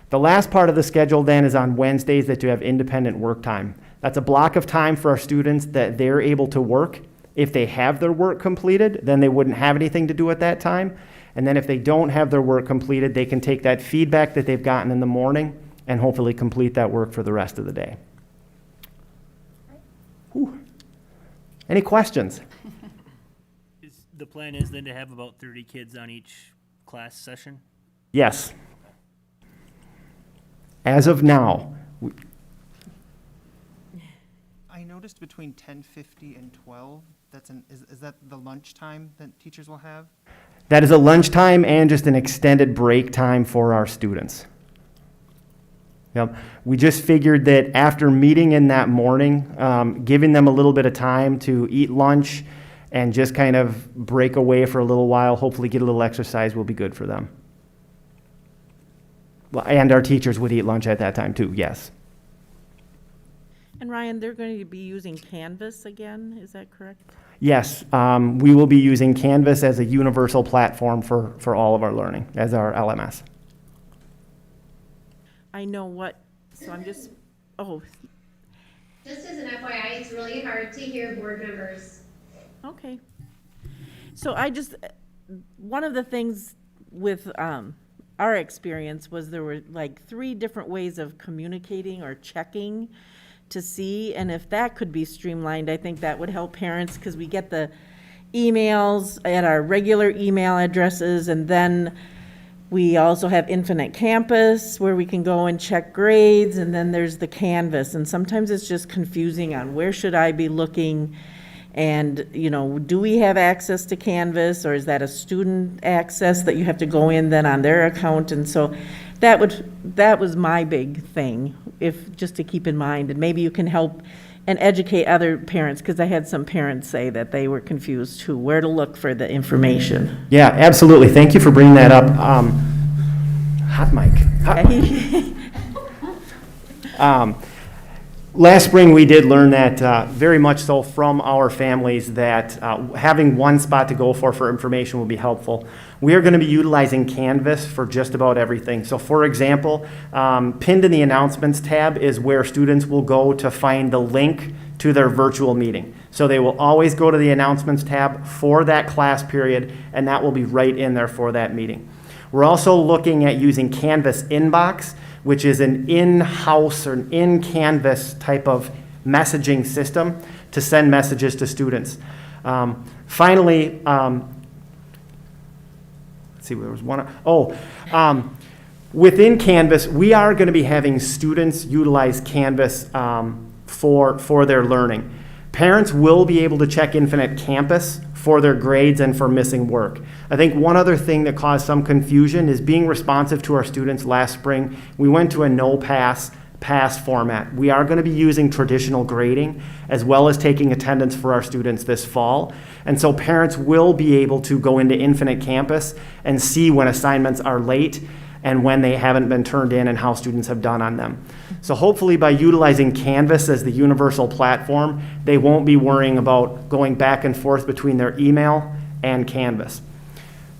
J: The last part of the schedule then is on Wednesdays that you have independent work time. That's a block of time for our students that they're able to work. If they have their work completed, then they wouldn't have anything to do at that time. And then if they don't have their work completed, they can take that feedback that they've gotten in the morning and hopefully complete that work for the rest of the day. Whew. Any questions?
D: The plan is then to have about 30 kids on each class session?
J: Yes. As of now.
I: I noticed between 10:50 and 12, is that the lunch time that teachers will have?
J: That is a lunchtime and just an extended break time for our students. Yep. We just figured that after meeting in that morning, giving them a little bit of time to eat lunch and just kind of break away for a little while, hopefully get a little exercise will be good for them. Well, and our teachers would eat lunch at that time too, yes.
A: And Ryan, they're going to be using Canvas again, is that correct?
J: Yes, we will be using Canvas as a universal platform for all of our learning, as our LMS.
A: I know what, so I'm just, oh,
G: Just as an FYI, it's really hard to hear board members.
A: okay. So one of the things with our experience was there were like 3 different ways of communicating or checking to see, and if that could be streamlined, I think that would help parents, because we get the emails at our regular email addresses, and then we also have Infinite Campus where we can go and check grades, and then there's the Canvas, and sometimes it's just confusing on where should I be looking, and, do we have access to Canvas, or is that a student access that you have to go in then on their account? And so that was my big thing, just to keep in mind, and maybe you can help and educate other parents, because I had some parents say that they were confused too, where to look for the information.
J: Yeah, absolutely. Thank you for bringing that up. Hot mic. Last spring, we did learn that very much so from our families that having one spot to go for information will be helpful. We are going to be utilizing Canvas for just about everything. So for example, pinned in the announcements tab is where students will go to find the link to their virtual meeting. So they will always go to the announcements tab for that class period, and that will be right in there for that meeting. We're also looking at using Canvas Inbox, which is an in-house or an in-Canvas type of messaging system to send messages to students. Finally, let's see, there was one. Within Canvas, we are going to be having students utilize Canvas for their learning. Parents will be able to check Infinite Campus for their grades and for missing work. I think one other thing that caused some confusion is being responsive to our students last spring. We went to a no-pass format. We are going to be using traditional grading as well as taking attendance for our students this fall. And so parents will be able to go into Infinite Campus and see when assignments are late and when they haven't been turned in and how students have done on them. So hopefully by utilizing Canvas as the universal platform, they won't be worrying about going back and forth between their email and Canvas.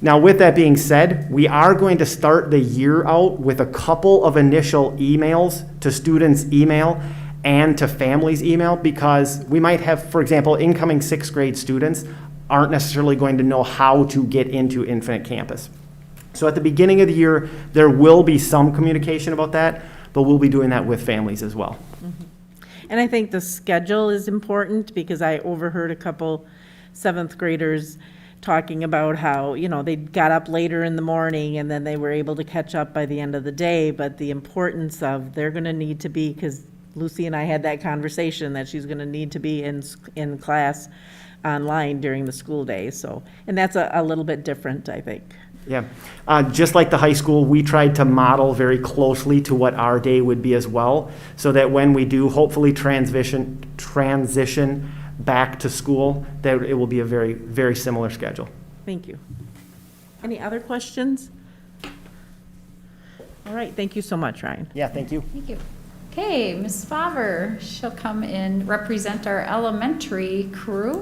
J: Now, with that being said, we are going to start the year out with a couple of initial emails to students' email and to families' email, because we might have, for example, incoming 6th grade students aren't necessarily going to know how to get into Infinite Campus. So at the beginning of the year, there will be some communication about that, but we'll be doing that with families as well.
A: And I think the schedule is important, because I overheard a couple 7th graders talking about how, they got up later in the morning and then they were able to catch up by the end of the day, but the importance of they're going to need to be, because Lucy and I had that conversation, that she's going to need to be in class online during the school day. So, and that's a little bit different, I think.
J: Yeah, just like the high school, we tried to model very closely to what our day would be as well, so that when we do hopefully transition back to school, that it will be a very, very similar schedule.
A: Thank you. Any other questions? All right, thank you so much, Ryan.
J: Yeah, thank you.
B: Thank you. Okay, Ms. Faver, she'll come and represent our elementary crew.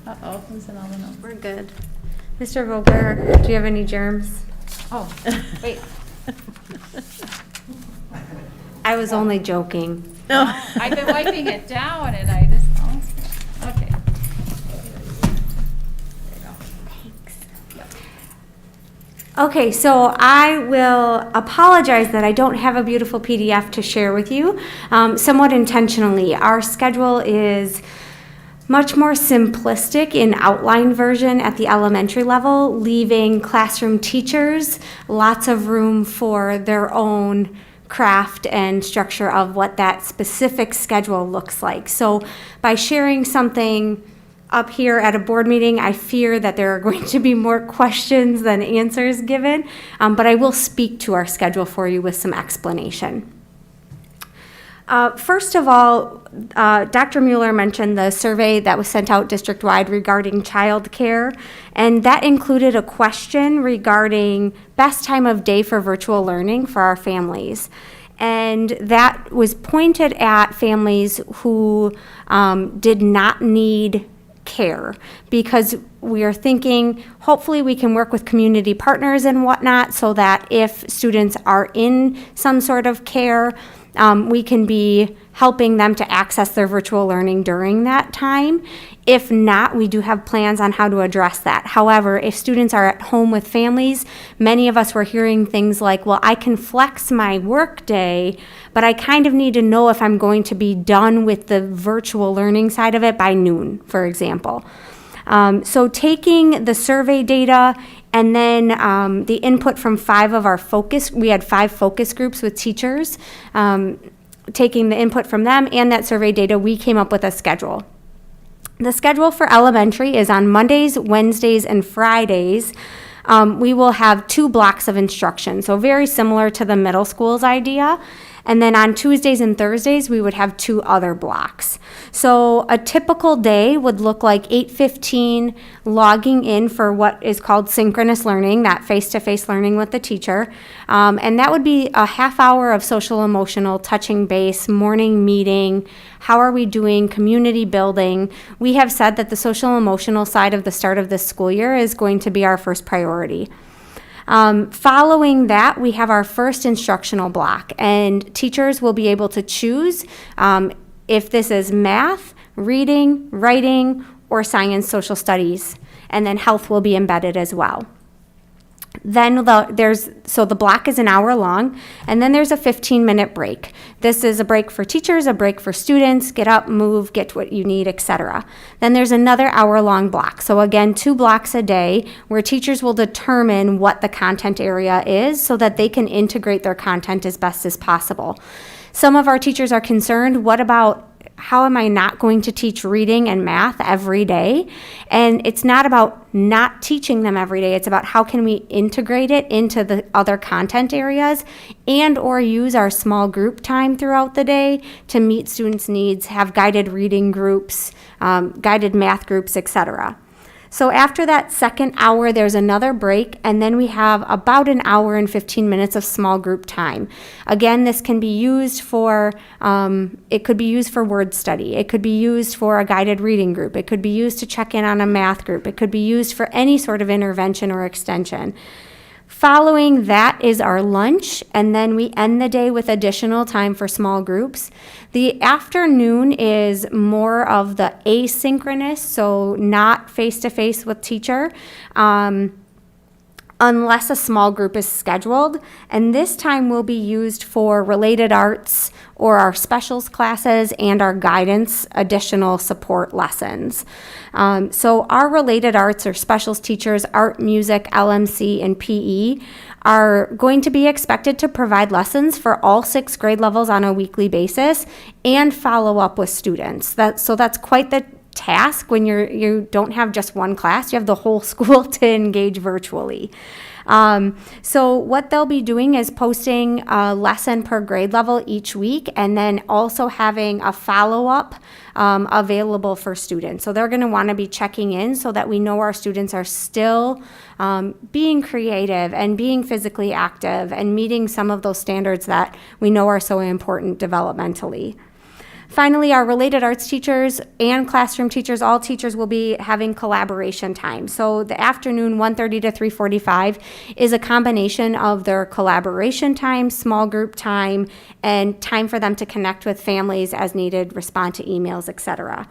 B: Uh-oh, who's in all the notes?
K: We're good. Mr. Vogler, do you have any germs?
B: Oh, wait.
K: I was only joking.
B: I've been wiping it down and I just, okay.
K: Okay, so I will apologize that I don't have a beautiful PDF to share with you, somewhat intentionally. Our schedule is much more simplistic in outline version at the elementary level, leaving classroom teachers lots of room for their own craft and structure of what that specific schedule looks like. So by sharing something up here at a board meeting, I fear that there are going to be more questions than answers given, but I will speak to our schedule for you with some explanation. First of all, Dr. Mueller mentioned the survey that was sent out district-wide regarding childcare, and that included a question regarding best time of day for virtual learning for our families. And that was pointed at families who did not need care, because we are thinking hopefully we can work with community partners and whatnot so that if students are in some sort of care, we can be helping them to access their virtual learning during that time. If not, we do have plans on how to address that. However, if students are at home with families, many of us were hearing things like, well, I can flex my work day, but I kind of need to know if I'm going to be done with the virtual learning side of it by noon, for example. So taking the survey data and then the input from we had 5 focus groups with teachers. Taking the input from them and that survey data, we came up with a schedule. The schedule for elementary is on Mondays, Wednesdays, and Fridays. We will have 2 blocks of instruction, so very similar to the middle school's idea. And then on Tuesdays and Thursdays, we would have 2 other blocks. So a typical day would look like 8:15 logging in for what is called synchronous learning, that face-to-face learning with the teacher. And that would be a half hour of social emotional touching base, morning meeting, how are we doing, community building. We have said that the social emotional side of the start of this school year is going to be our first priority. Following that, we have our first instructional block, and teachers will be able to choose if this is math, reading, writing, or science, social studies, and then health will be embedded as well. Then the block is an hour long, and then there's a 15-minute break. This is a break for teachers, a break for students, get up, move, get what you need, etc. Then there's another hour-long block. So again, 2 blocks a day where teachers will determine what the content area is so that they can integrate their content as best as possible. Some of our teachers are concerned, what about how am I not going to teach reading and math every day? And it's not about not teaching them every day. It's about how can we integrate it into the other content areas and or use our small group time throughout the day to meet students' needs, have guided reading groups, guided math groups, etc. So after that second hour, there's another break, and then we have about an hour and 15 minutes of small group time. Again, this can be used for, it could be used for word study. It could be used for a guided reading group. It could be used to check in on a math group. It could be used for any sort of intervention or extension. Following that is our lunch, and then we end the day with additional time for small groups. The afternoon is more of the asynchronous, so not face-to-face with teacher, unless a small group is scheduled. And this time will be used for related arts or our specials classes and our guidance additional support lessons. So our related arts or specials teachers, art, music, LMC, and PE, are going to be expected to provide lessons for all 6 grade levels on a weekly basis and follow up with students. So that's quite the task when you don't have just one class, you have the whole school to engage virtually. So what they'll be doing is posting a lesson per grade level each week, and then also having a follow-up available for students. So they're going to want to be checking in so that we know our students are still being creative and being physically active and meeting some of those standards that we know are so important developmentally. Finally, our related arts teachers and classroom teachers, all teachers will be having collaboration time. So the afternoon, 1:30 to 3:45, is a combination of their collaboration time, small group time, and time for them to connect with families as needed, respond to emails, etc.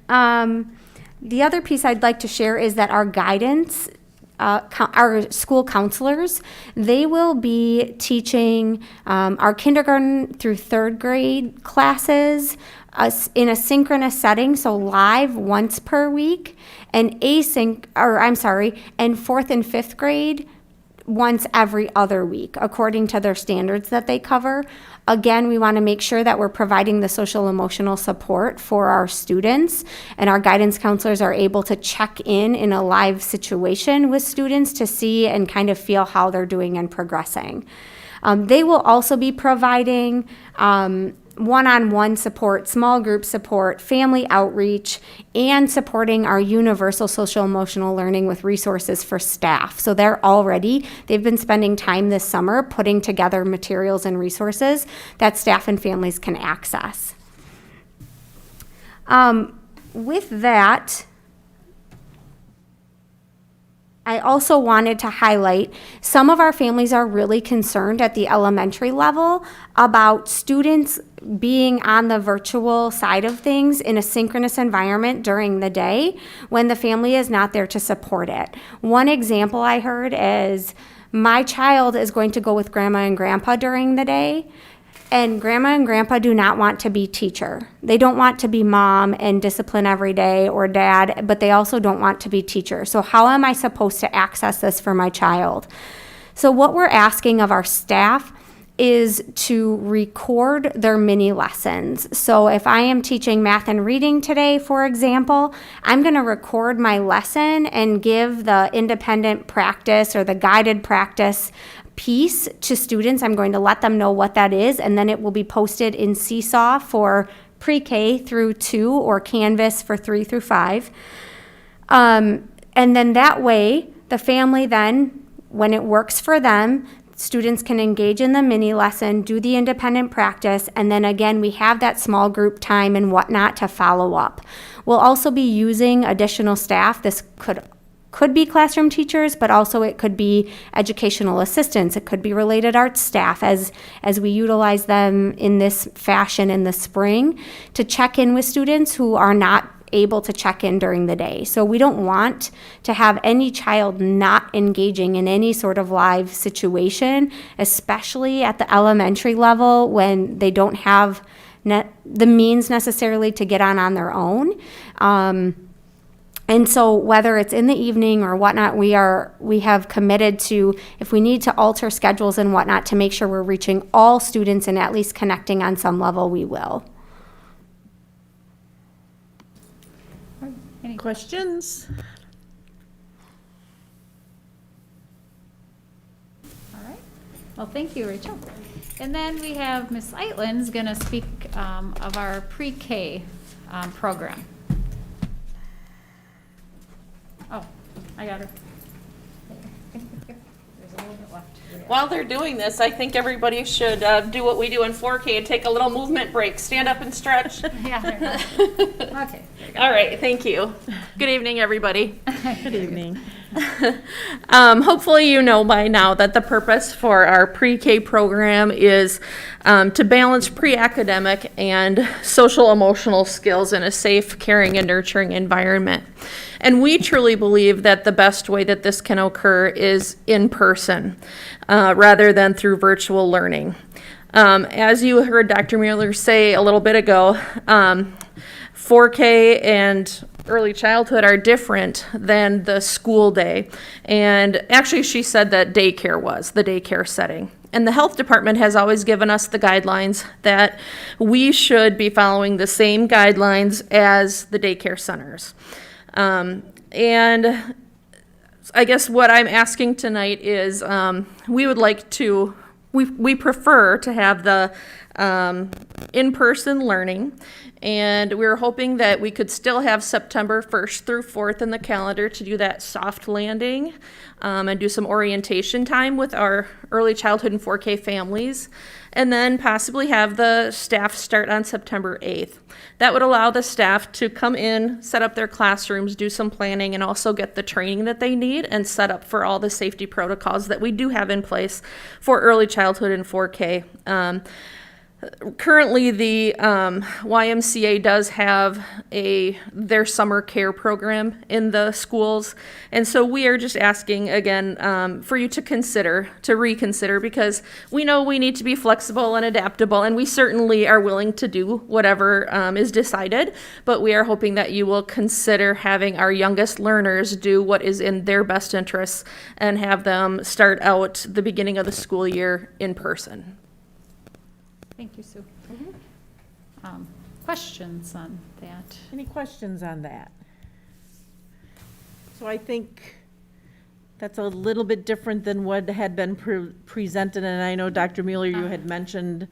K: The other piece I'd like to share is that our guidance, our school counselors, they will be teaching our kindergarten through 3rd grade classes in a synchronous setting, so live once per week, and and 4th and 5th grade once every other week, according to their standards that they cover. Again, we want to make sure that we're providing the social emotional support for our students, and our guidance counselors are able to check in a live situation with students to see and kind of feel how they're doing and progressing. They will also be providing one-on-one support, small group support, family outreach, and supporting our universal social emotional learning with resources for staff. So they've been spending time this summer putting together materials and resources that staff and families can access. With that, I also wanted to highlight some of our families are really concerned at the elementary level about students being on the virtual side of things in a synchronous environment during the day when the family is not there to support it. One example I heard is, my child is going to go with grandma and grandpa during the day, and grandma and grandpa do not want to be teacher. They don't want to be mom and discipline every day, or dad, but they also don't want to be teacher. So how am I supposed to access this for my child? So what we're asking of our staff is to record their mini lessons. So if I am teaching math and reading today, for example, I'm going to record my lesson and give the independent practice or the guided practice piece to students. I'm going to let them know what that is, and then it will be posted in Seesaw for pre-K through 2 or Canvas for 3 through 5. And then that way, the family then, when it works for them, students can engage in the mini lesson, do the independent practice, and then again, we have that small group time and whatnot to follow up. We'll also be using additional staff. This could be classroom teachers, but also it could be educational assistants. It could be related arts staff as we utilize them in this fashion in the spring to check in with students who are not able to check in during the day. So we don't want to have any child not engaging in any sort of live situation, especially at the elementary level when they don't have the means necessarily to get on their own. And so whether it's in the evening or whatnot, we have committed to, if we need to alter schedules and whatnot to make sure we're reaching all students and at least connecting on some level, we will.
A: Any questions?
B: All right. Well, thank you, Rachel. And then we have Ms. Eitland's going to speak of our pre-K program. Oh, I got her. There's a little bit left.
A: While they're doing this, I think everybody should do what we do in 4K and take a little movement break. Stand up and stretch.
B: Yeah, there you go. Okay. There you go.
A: All right, thank you. Good evening, everybody. Good evening. Hopefully you know by now that the purpose for our pre-K program is to balance pre-academic and social emotional skills in a safe, caring, and nurturing environment. And we truly believe that the best way that this can occur is in person rather than through virtual learning. As you heard Dr. Mueller say a little bit ago, 4K and early childhood are different than the school day. And actually, she said that daycare was the daycare setting. And the health department has always given us the guidelines that we should be following the same guidelines as the daycare centers. And I guess what I'm asking tonight is we would like to, we prefer to have the in-person learning, and we're hoping that we could still have September 1st through 4th in the calendar to do that soft landing and do some orientation time with our early childhood and 4K families, and then possibly have the staff start on September 8th. That would allow the staff to come in, set up their classrooms, do some planning, and also get the training that they need and set up for all the safety protocols that we do have in place for early childhood and 4K.
H: Currently, the YMCA does have their summer care program in the schools. And so we are just asking again for you to reconsider, because we know we need to be flexible and adaptable, and we certainly are willing to do whatever is decided. But we are hoping that you will consider having our youngest learners do what is in their best interests and have them start out the beginning of the school year in person.
B: Thank you, Sue. Questions on that?
A: Any questions on that? So I think that's a little bit different than what had been presented, and I know, Dr. Mueller, you had mentioned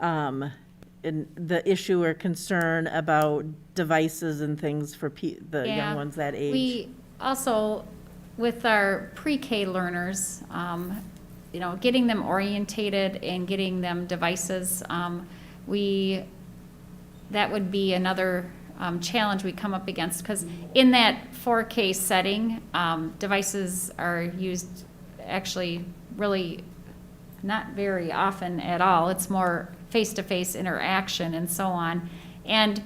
A: in the issue or concern about devices and things for the
B: Yeah.
A: young ones that age.
B: We also, with our pre-K learners, getting them orientated and getting them devices, that would be another challenge we come up against, because in that 4K setting, devices are used actually really not very often at all. It's more face-to-face interaction and so on. And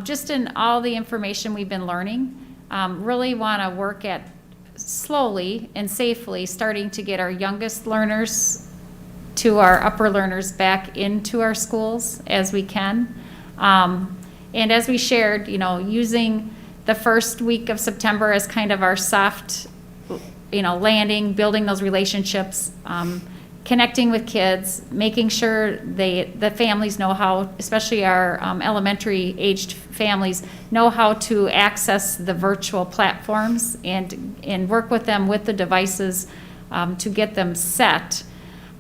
B: just in all the information we've been learning, really want to work at slowly and safely starting to get our youngest learners to our upper learners back into our schools as we can. And as we shared, using the first week of September as kind of our soft, landing, building those relationships, connecting with kids, making sure the families know how, especially our elementary aged families, know how to access the virtual platforms and work with them with the devices to get them set.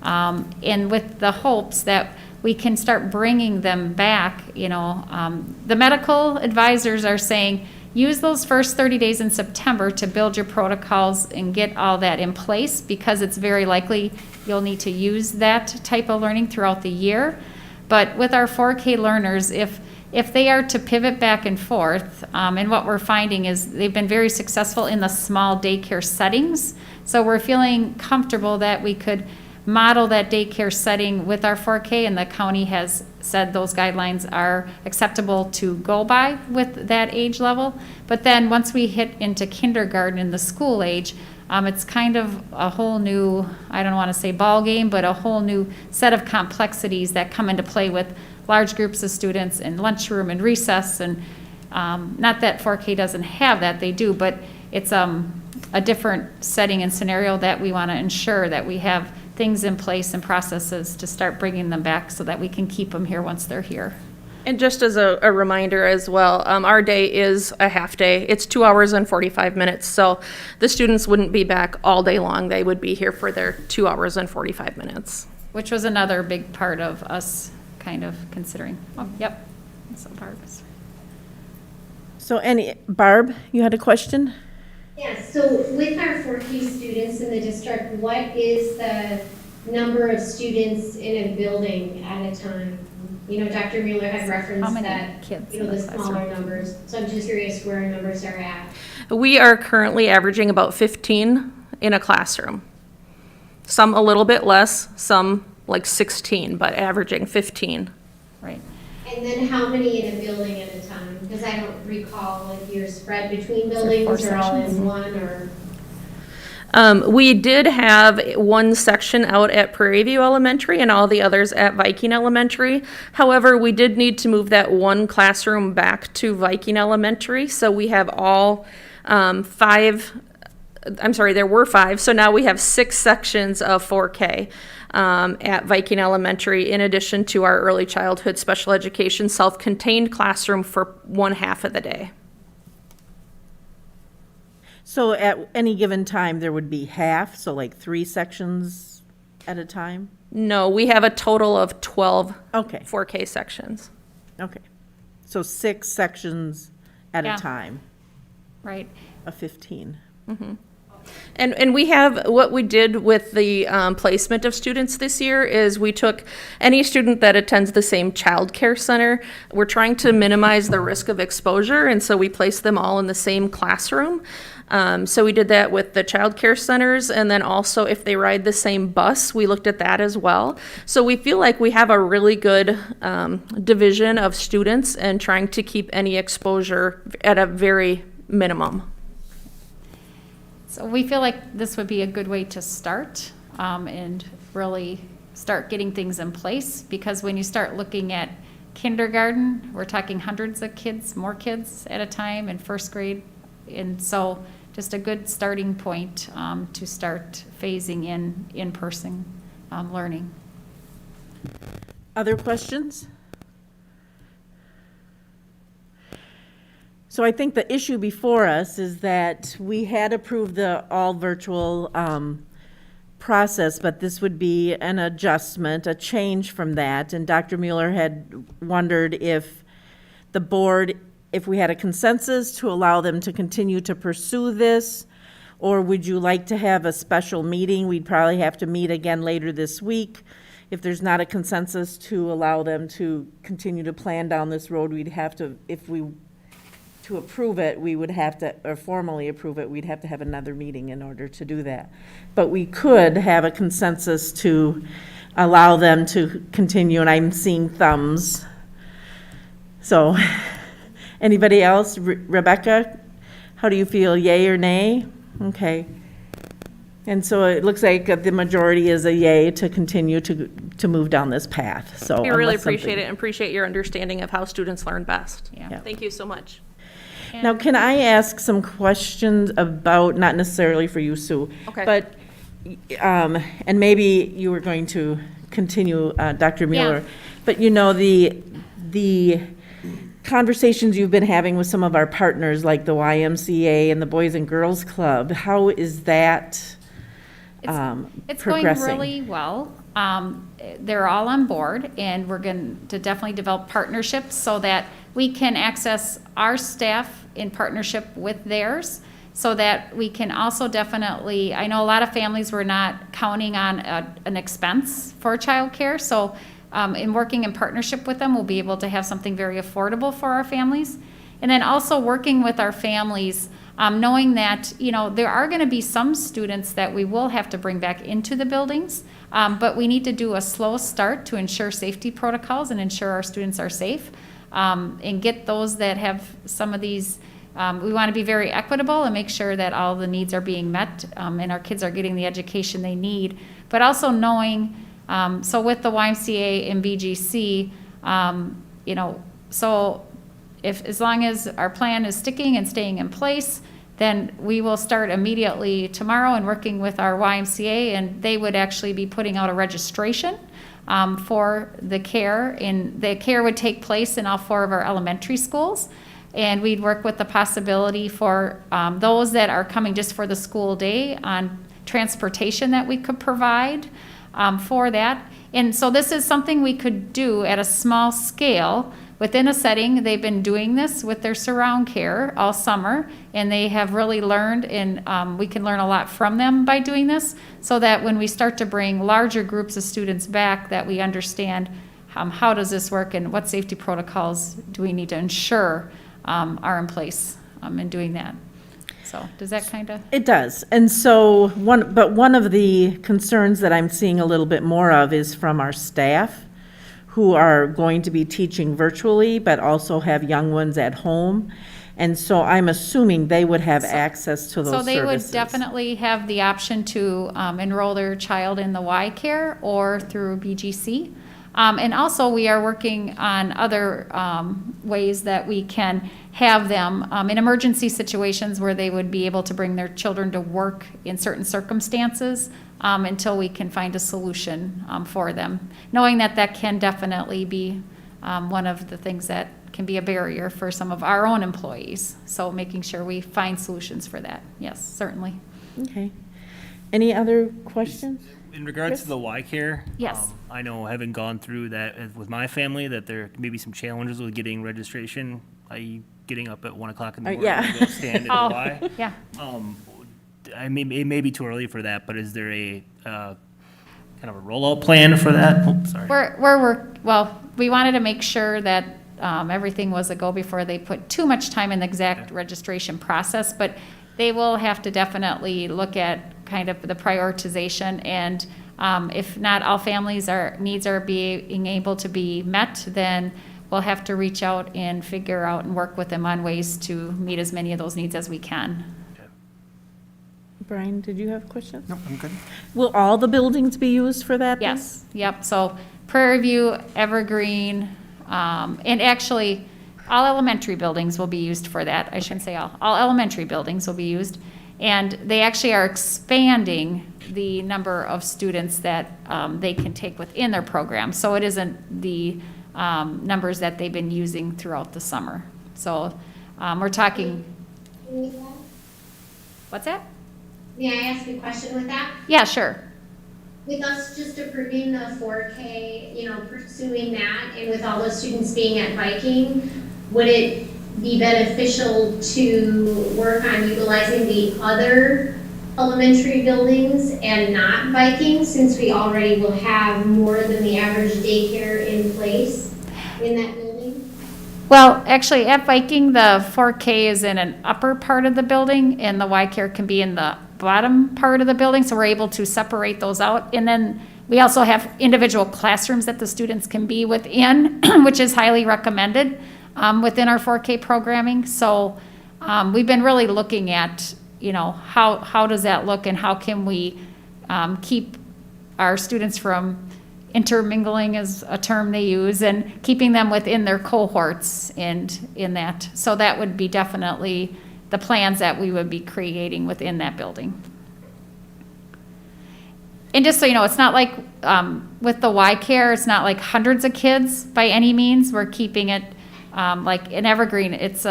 B: And with the hopes that we can start bringing them back, the medical advisors are saying, use those first 30 days in September to build your protocols and get all that in place, because it's very likely you'll need to use that type of learning throughout the year. But with our 4K learners, if they are to pivot back and forth, and what we're finding is they've been very successful in the small daycare settings. So we're feeling comfortable that we could model that daycare setting with our 4K, and the county has said those guidelines are acceptable to go by with that age level. But then once we hit into kindergarten in the school age, it's kind of a whole new, I don't want to say ball game, but a whole new set of complexities that come into play with large groups of students in lunchroom and recess. And not that 4K doesn't have that, they do, but it's a different setting and scenario that we want to ensure that we have things in place and processes to start bringing them back so that we can keep them here once they're here.
H: And just as a reminder as well, our day is a half day. It's 2 hours and 45 minutes. So the students wouldn't be back all day long. They would be here for their 2 hours and 45 minutes.
B: Which was another big part of us kind of considering. Oh, yep. So Barb.
A: So Barb, you had a question?
G: Yes, so with our 4Q students in the district, what is the number of students in a building at a time? Dr. Mueller had
B: How
G: referenced
B: many
G: that,
B: kids
G: the
B: in the
G: smaller
B: classroom?
G: numbers. So I'm just curious where our numbers are at.
H: We are currently averaging about 15 in a classroom. Some a little bit less, some like 16, but averaging 15.
B: Right.
G: And then how many in a building at a time? Because I don't recall if you're spread between
B: there
G: buildings
B: 4
G: or all
B: sections?
G: in one, or...
H: We did have one section out at Prairie View Elementary and all the others at Viking Elementary. However, we did need to move that one classroom back to Viking Elementary. So we have all there were 5. So now we have 6 sections of 4K at Viking Elementary, in addition to our early childhood special education self-contained classroom for one half of the day.
A: So at any given time, there would be half, so like 3 sections at a time?
H: No, we have a total of 12
A: Okay,
H: 4K sections.
A: okay. So 6 sections at
B: Yeah.
A: a time
B: Right.
A: of 15.
H: And we have, what we did with the placement of students this year is we took any student that attends the same childcare center. We're trying to minimize the risk of exposure, and so we place them all in the same classroom.
L: So we did that with the childcare centers, and then also if they ride the same bus, we looked at that as well. So we feel like we have a really good division of students and trying to keep any exposure at a very minimum.
B: So we feel like this would be a good way to start and really start getting things in place, because when you start looking at kindergarten, we're talking hundreds of kids, more kids at a time in first grade. And so just a good starting point to start phasing in-person learning.
A: Other questions? So I think the issue before us is that we had approved the all virtual process, but this would be an adjustment, a change from that. And Dr. Mueller had wondered if the board, if we had a consensus to allow them to continue to pursue this, or would you like to have a special meeting? We'd probably have to meet again later this week. If there's not a consensus to allow them to continue to plan down this road, we'd have to, to approve it, we would have to, or formally approve it, we'd have to have another meeting in order to do that. But we could have a consensus to allow them to continue, and I'm seeing thumbs. So, anybody else? Rebecca, how do you feel, yay or nay? Okay. And so it looks like the majority is a yay to continue to move down this path, so.
L: We really
A: unless something-
L: appreciate it and appreciate your understanding of how students learn best.
B: Yeah.
L: Thank you so much.
A: Now, can I ask some questions about, not necessarily for you, Sue?
L: Okay.
A: But, and maybe you were going to continue, Dr. Mueller.
B: Yeah.
A: But you know, the conversations you've been having with some of our partners, like the YMCA and the Boys and Girls Club, how is that
B: It's going
A: progressing?
B: really well. They're all on board, and we're going to definitely develop partnerships so that we can access our staff in partnership with theirs, so that we can also definitely, I know a lot of families were not counting on an expense for childcare, so in working in partnership with them, we'll be able to have something very affordable for our families. And then also working with our families, knowing that, you know, there are going to be some students that we will have to bring back into the buildings, but we need to do a slow start to ensure safety protocols and ensure our students are safe, and get those that have some of these, we want to be very equitable and make sure that all the needs are being met, and our kids are getting the education they need, but also knowing, so with the YMCA and BGC, you know, so as long as our plan is sticking and staying in place, then we will start immediately tomorrow and working with our YMCA, and they would actually be putting out a registration for the care, and the care would take place in all 4 of our elementary schools. And we'd work with the possibility for those that are coming just for the school day on transportation that we could provide for that. And so this is something we could do at a small scale within a setting. They've been doing this with their surround care all summer, and they have really learned, and we can learn a lot from them by doing this, so that when we start to bring larger groups of students back, that we understand how does this work and what safety protocols do we need to ensure are in place in doing that. So does that kind of?
A: It does. And so one of the concerns that I'm seeing a little bit more of is from our staff, who are going to be teaching virtually, but also have young ones at home. And so I'm assuming they would have access to those services.
B: So they would definitely have the option to enroll their child in the Y Care or through BGC. And also, we are working on other ways that we can have them in emergency situations where they would be able to bring their children to work in certain circumstances until we can find a solution for them, knowing that that can definitely be one of the things that can be a barrier for some of our own employees. So making sure we find solutions for that. Yes, certainly.
A: Okay. Any other questions?
D: In regards to the Y Care,
B: Yes.
D: I know, having gone through that with my family, that there may be some challenges with getting registration, i.e. getting up at 1 o'clock in the morning
A: yeah.
D: to go stand in the Y.
B: Yeah.
D: It may be too early for that, but is there a kind of a rollout plan for that? Oh, sorry.
B: Well, we wanted to make sure that everything was a go before they put too much time in the exact registration process, but they will have to definitely look at kind of the prioritization, and if not all families' needs are being able to be met, then we'll have to reach out and figure out and work with them on ways to meet as many of those needs as we can.
A: Brian, did you have a question?
I: No, I'm good.
A: Will all the buildings be used for that then?
B: Yes, yep, so Prairie View, Evergreen, and actually, all elementary buildings will be used for that. I shouldn't say all elementary buildings will be used. And they actually are expanding the number of students that they can take within their program. So it isn't the numbers that they've been using throughout the summer. So we're talking, what's that?
G: May I ask a question with that?
B: Yeah, sure.
G: With us just approving the 4K, pursuing that, and with all those students being at Viking, would it be beneficial to work on utilizing the other elementary buildings and not Viking, since we already will have more than the average daycare in place in that building?
B: Well, actually, at Viking, the 4K is in an upper part of the building, and the Y-Care can be in the bottom part of the building, so we're able to separate those out. And then we also have individual classrooms that the students can be within, which is highly recommended within our 4K programming. So we've been really looking at, how does that look, and how can we keep our students from intermingling, is a term they use, and keeping them within their cohorts and in that. So that would be definitely the plans that we would be creating within that building. And just so you know, it's not like with the Y-Care, it's not like hundreds of kids by any means. We're keeping it like in Evergreen, it's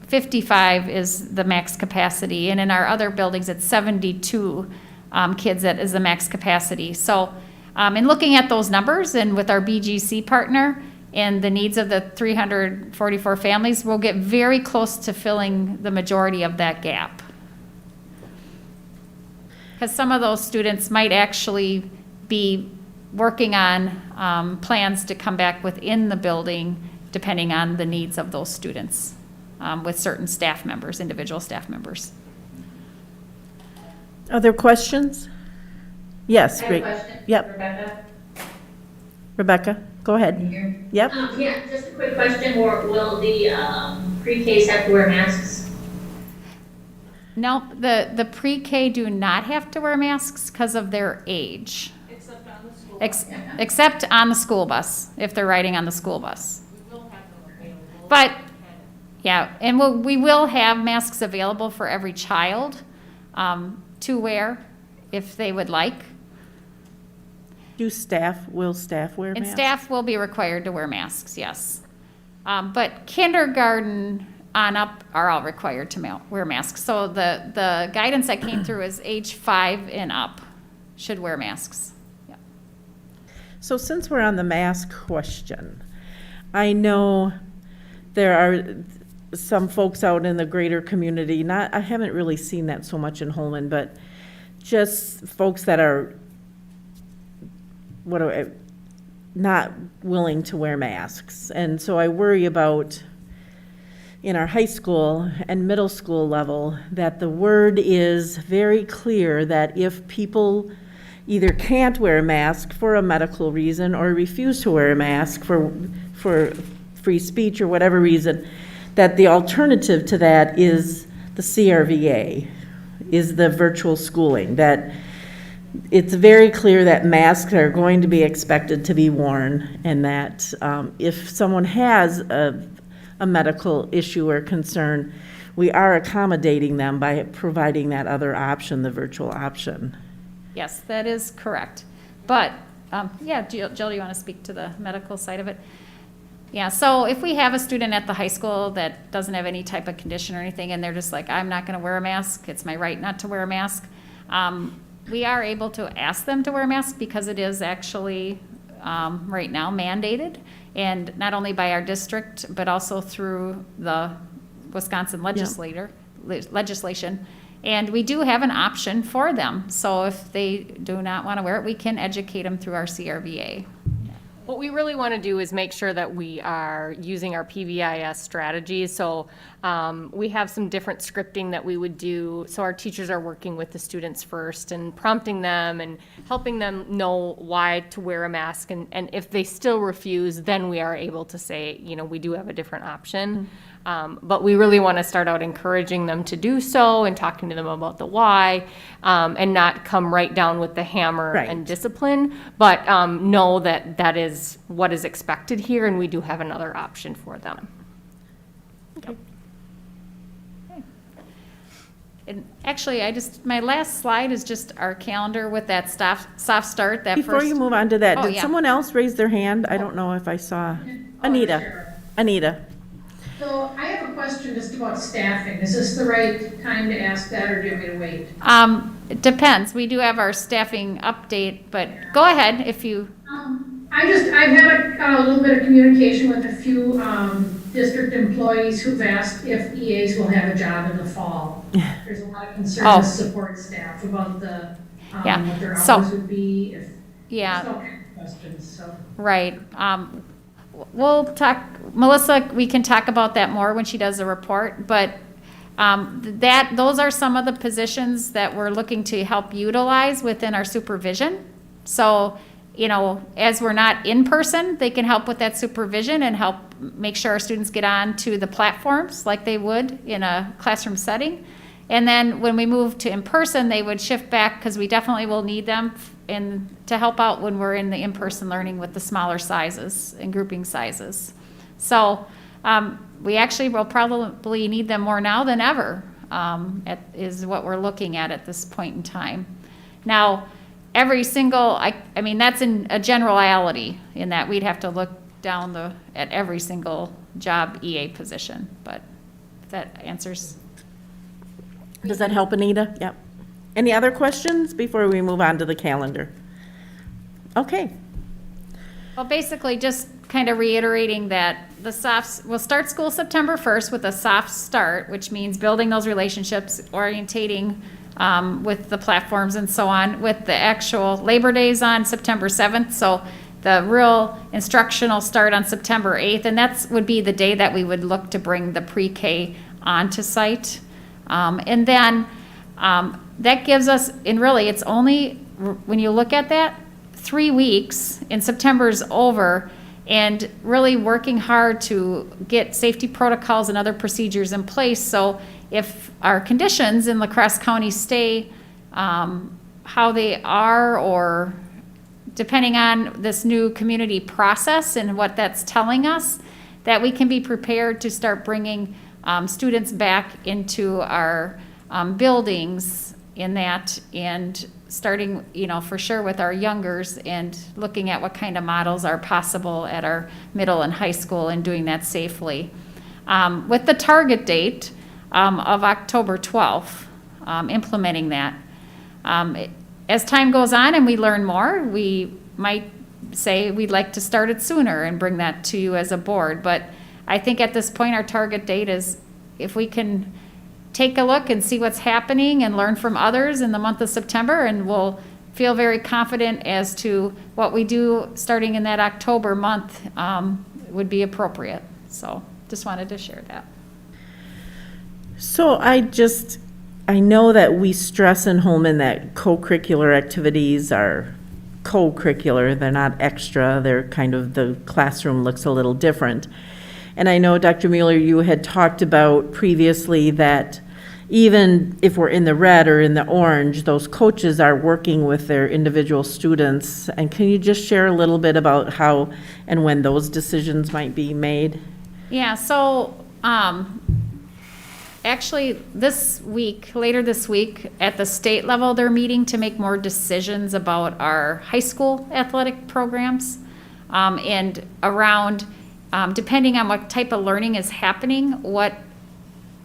B: 55 is the max capacity, and in our other buildings, it's 72 kids that is the max capacity. So in looking at those numbers, and with our BGC partner and the needs of the 344 families, we'll get very close to filling the majority of that gap. Because some of those students might actually be working on plans to come back within the building, depending on the needs of those students, with certain staff members, individual staff members.
A: Other questions? Yes,
C: I have a
A: great.
C: question.
A: Yep,
C: Rebecca?
A: Rebecca, go ahead.
C: Can you hear me?
A: Yep.
C: Yeah, just a quick question. Will the pre-Ks have to wear masks?
B: No, the pre-K do not have to wear masks because of their age.
C: Except on the school.
B: Except on the school bus, if they're riding on the school bus. But, yeah, and we will have masks available for every child to wear if they would like.
A: Will staff wear masks?
B: And staff will be required to wear masks, yes. But kindergarten on up are all required to wear masks. So the guidance that came through is age 5 and up should wear masks. Yeah.
A: So since we're on the mask question, I know there are some folks out in the greater community, I haven't really seen that so much in Holmen, but just folks that are not willing to wear masks. And so I worry about, in our high school and middle school level, that the word is very clear that if people either can't wear a mask for a medical reason or refuse to wear a mask for free speech or whatever reason, that the alternative to that is the CRVA, is the virtual schooling, that it's very clear that masks are going to be expected to be worn, and that if someone has a medical issue or concern, we are accommodating them by providing that other option, the virtual option.
B: Yes, that is correct. But, yeah, Jill, do you want to speak to the medical side of it? Yeah, so if we have a student at the high school that doesn't have any type of condition or anything, and they're just like, I'm not going to wear a mask, it's my right not to wear a mask, we are able to ask them to wear a mask because it is actually right now mandated, and not only by our district, but also through the Wisconsin legislation. And we do have an option for them. So if they do not want to wear it, we can educate them through our CRVA.
M: What we really want to do is make sure that we are using our PBIS strategies. So we have some different scripting that we would do. So our teachers are working with the students first and prompting them and helping them know why to wear a mask. And if they still refuse, then we are able to say, you know, we do have a different option. But we really want to start out encouraging them to do so and talking to them about the why, and not come right down with the hammer and discipline, but know that that is what is expected here, and we do have another option for them.
A: Okay.
B: And actually, my last slide is just our calendar with that soft start, that
A: Before
B: first.
A: you move on to that,
B: Oh,
A: did
B: yeah.
A: someone else raise their hand? I don't know if I saw. Anita. Anita.
N: So I have a question just about staffing. Is this the right time to ask that, or do you want me to wait?
B: It depends. We do have our staffing update, but go ahead if you.
N: I've had a little bit of communication with a few district employees who've asked if EAs will have a job in the fall. There's a lot of concern with support staff about the what their hours would be. Just all kinds of questions. So.
B: Right. We'll talk, Melissa, we can talk about that more when she does the report, but those are some of the positions that we're looking to help utilize within our supervision. So, you know, as we're not in person, they can help with that supervision and help make sure our students get on to the platforms like they would in a classroom setting. And then when we move to in person, they would shift back because we definitely will need them to help out when we're in the in-person learning with the smaller sizes and grouping sizes. So we actually will probably need them more now than ever, is what we're looking at this point in time. Now, every single, I mean, that's in a generality in that we'd have to look down at every single job EA position, but if that answers.
A: Does that help, Anita? Yep. Any other questions before we move on to the calendar? Okay.
B: Well, basically, just kind of reiterating that we'll start school September 1st with a soft start, which means building those relationships, orientating with the platforms and so on, with the actual Labor Days on September 7th. So the real instructional start on September 8th, and that would be the day that we would look to bring the pre-K onto site. And then that gives us, and really it's only, when you look at that, 3 weeks, and September's over, and really working hard to get safety protocols and other procedures in place. So if our conditions in La Crosse County stay how they are, or depending on this new community process and what that's telling us, that we can be prepared to start bringing students back into our buildings in that, and starting, you know, for sure with our youngers, and looking at what kind of models are possible at our middle and high school, and doing that safely. With the target date of October 12th, implementing that. As time goes on and we learn more, we might say we'd like to start it sooner and bring that to you as a board. But I think at this point, our target date is, if we can take a look and see what's happening and learn from others in the month of September, and we'll feel very confident as to what we do starting in that October month would be appropriate. So just wanted to share that.
A: So I know that we stress in Holmen that co-curricular activities are co-curricular, they're not extra, they're kind of, the classroom looks a little different. And I know, Dr. Mueller, you had talked about previously that even if we're in the red or in the orange, those coaches are working with their individual students. And can you just share a little bit about how and when those decisions might be made?
B: Yeah, so actually later this week, at the state level, they're meeting to make more decisions about our high school athletic programs, and around, depending on what type of learning is happening, what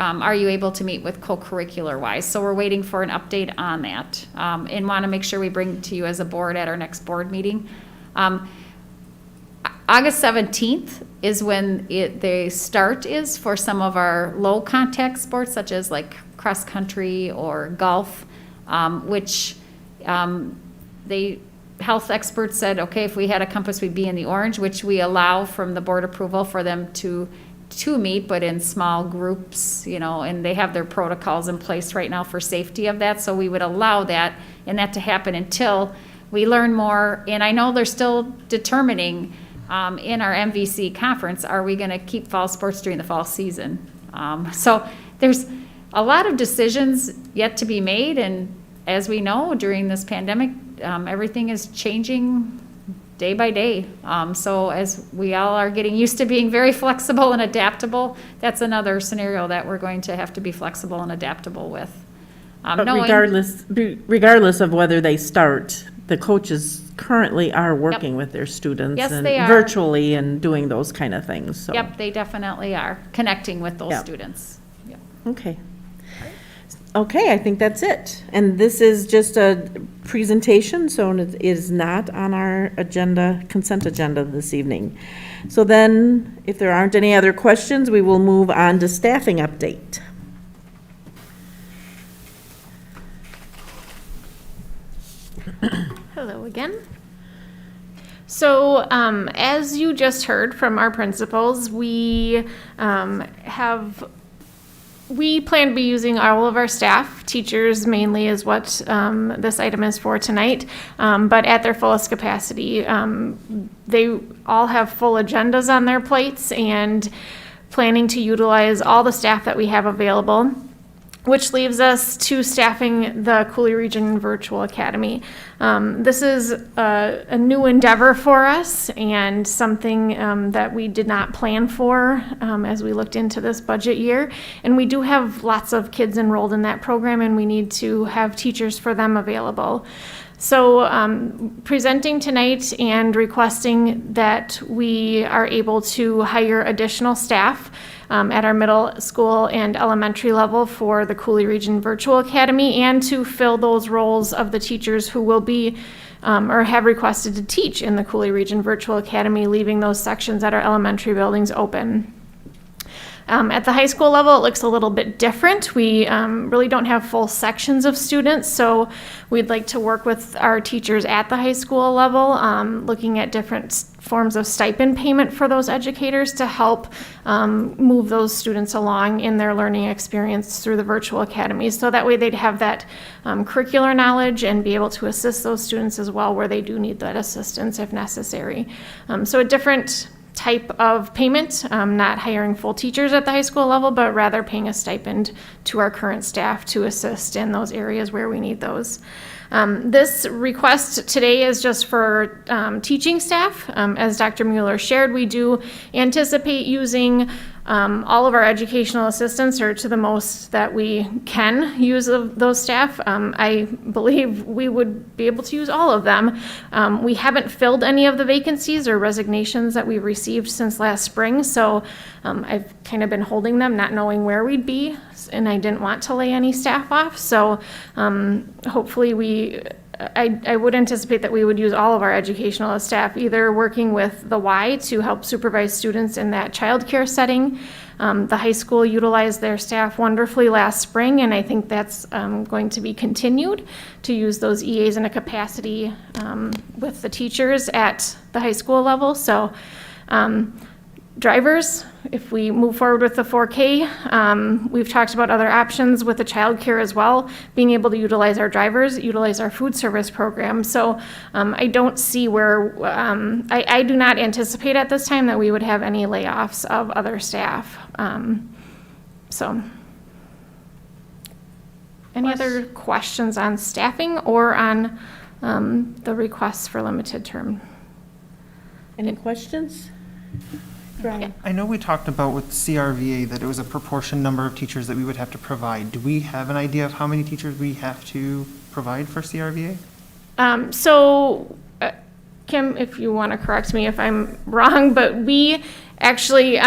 B: are you able to meet with co-curricular wise? So we're waiting for an update on that, and want to make sure we bring to you as a board at our next board meeting. August 17th is when the start is for some of our low contact sports, such as like cross country or golf, which they health experts said, okay, if we had a compass, we'd be in the orange, which we allow from the board approval for them to meet, but in small groups, and they have their protocols in place right now for safety of that. So we would allow that and that to happen until we learn more. And I know they're still determining in our MVC conference, are we going to keep fall sports during the fall season? So there's a lot of decisions yet to be made. And as we know, during this pandemic, everything is changing day by day. So as we all are getting used to being very flexible and adaptable, that's another scenario that we're going to have to be flexible and adaptable with.
A: But regardless of whether they start, the coaches currently are working with their students.
B: Yes,
A: and
B: they are.
A: virtually and doing those kind of things, so.
B: Yep, they definitely are connecting with those
A: Yep.
B: students. Yep.
A: Okay. Okay, I think that's it. And this is just a presentation, so it is not on our agenda, consent agenda this evening. So then, if there aren't any other questions, we will move on to staffing update.
H: Hello again. So, as you just heard from our principals, we plan to be using all of our staff, teachers mainly is what this item is for tonight, but at their fullest capacity. They all have full agendas on their plates and planning to utilize all the staff that we have available, which leaves us to staffing the Cooley Region Virtual Academy. This is a new endeavor for us and something that we did not plan for as we looked into this budget year. And we do have lots of kids enrolled in that program, and we need to have teachers for them available. So presenting tonight and requesting that we are able to hire additional staff at our middle school and elementary level for the Cooley Region Virtual Academy, and to fill those roles of the teachers who will be or have requested to teach in the Cooley Region Virtual Academy, leaving those sections at our elementary buildings open. At the high school level, it looks a little bit different. We really don't have full sections of students, so we'd like to work with our teachers at the high school level, looking at different forms of stipend payment for those educators to help move those students along in their learning experience through the virtual academies. So that way they'd have that curricular knowledge and be able to assist those students as well where they do need that assistance if necessary. So a different type of payment, not hiring full teachers at the high school level, but rather paying a stipend to our current staff to assist in those areas where we need those. This request today is just for teaching staff. As Dr. Mueller shared, we do anticipate using all of our educational assistants, or to the most that we can use of those staff. I believe we would be able to use all of them. We haven't filled any of the vacancies or resignations that we've received since last spring, so I've kind of been holding them, not knowing where we'd be, and I didn't want to lay any staff off. So hopefully I would anticipate that we would use all of our educational staff, either working with the Y to help supervise students in that childcare setting. The high school utilized their staff wonderfully last spring, and I think that's going to be continued, to use those EAs in a capacity with the teachers at the high school level. So drivers, if we move forward with the 4K, we've talked about other options with the childcare as well, being able to utilize our drivers, utilize our food service program. So I don't see where, I do not anticipate at this time that we would have any layoffs of other staff. So any other questions on staffing or on the requests for limited term?
A: Any questions? Brian?
I: I know we talked about with CRVA that it was a proportion number of teachers that we would have to provide. Do we have an idea of how many teachers we have to provide for CRVA?
H: Kim, if you want to correct me if I'm wrong, but we actually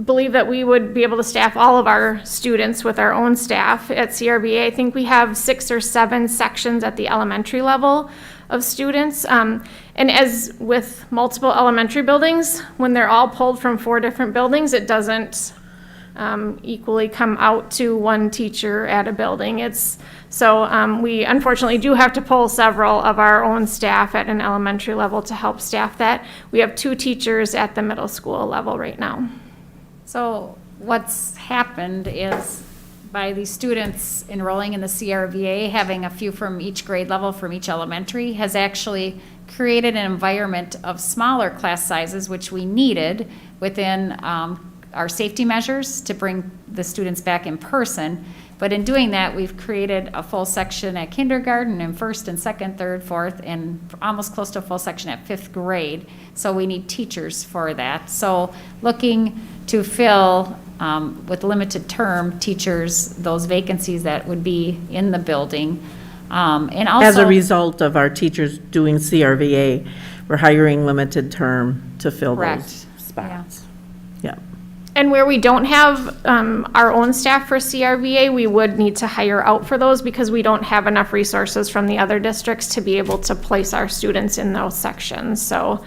H: believe that we would be able to staff all of our students with our own staff at CRVA. I think we have 6 or 7 sections at the elementary level of students. And as with multiple elementary buildings, when they're all pulled from 4 different buildings, it doesn't equally come out to one teacher at a building. So we unfortunately do have to pull several of our own staff at an elementary level to help staff that. We have 2 teachers at the middle school level right now.
B: So what's happened is by these students enrolling in the CRVA, having a few from each grade level from each elementary has actually created an environment of smaller class sizes, which we needed within our safety measures to bring the students back in person. But in doing that, we've created a full section at kindergarten and first and second, third, fourth, and almost close to a full section at 5th grade. So we need teachers for that. So looking to fill with limited term teachers, those vacancies that would be in the building. And also,
A: As a result of our teachers doing CRVA, we're hiring limited term to fill
B: Correct.
A: those spots. Yeah.
H: And where we don't have our own staff for CRVA, we would need to hire out for those because we don't have enough resources from the other districts to be able to place our students in those sections. So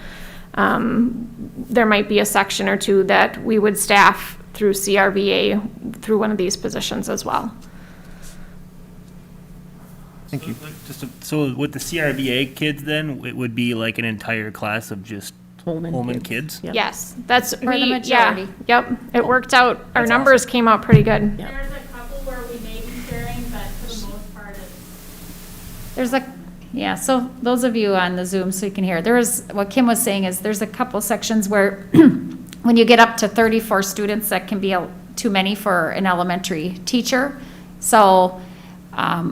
H: there might be a section or 2 that we would staff through CRVA through one of these positions as well.
I: Thank you.
D: So with the CRVA kids then, it would be like an entire class of just Holmen kids?
A: Yep.
H: Yes, that's
B: For the majority.
H: Yep, it worked out. Our
D: That's
H: numbers came out pretty good.
A: Yeah.
H: There's a couple where we may be sharing, but for the most part, it's.
B: So those of you on the Zoom, so you can hear, what Kim was saying is there's a couple sections where when you get up to 34 students, that can be too many for an elementary teacher. So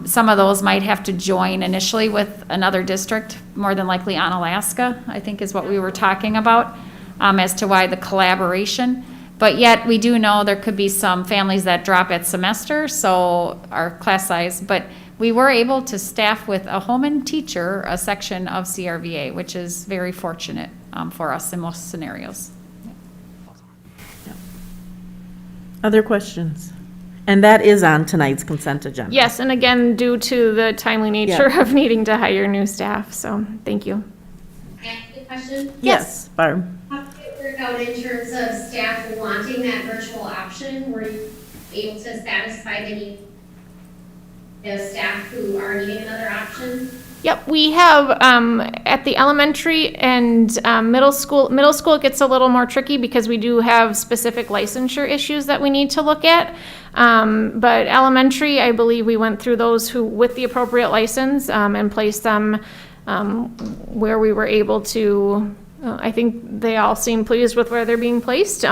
B: some of those might have to join initially with another district, more than likely Onalaska, I think is what we were talking about, as to why the collaboration. But yet, we do know there could be some families that drop at semester, so our class size, but we were able to staff with a Holmen teacher a section of CRVA, which is very fortunate for us in most scenarios.
A: Other questions? And that is on tonight's consent agenda.
H: Yes, and again, due to the timely nature of needing to hire new staff, so thank you.
G: Can I ask a question?
A: Yes, Barb.
G: How did it work out in terms of staff wanting that virtual option? Were you able to satisfy the need of staff who are needing another option?
H: Yep, we have at the elementary and middle school. Middle school, it gets a little more tricky because we do have specific licensure issues that we need to look at. But elementary, I believe we went through those who with the appropriate license and placed them where we were able to. I think they all seem pleased with where they're being placed.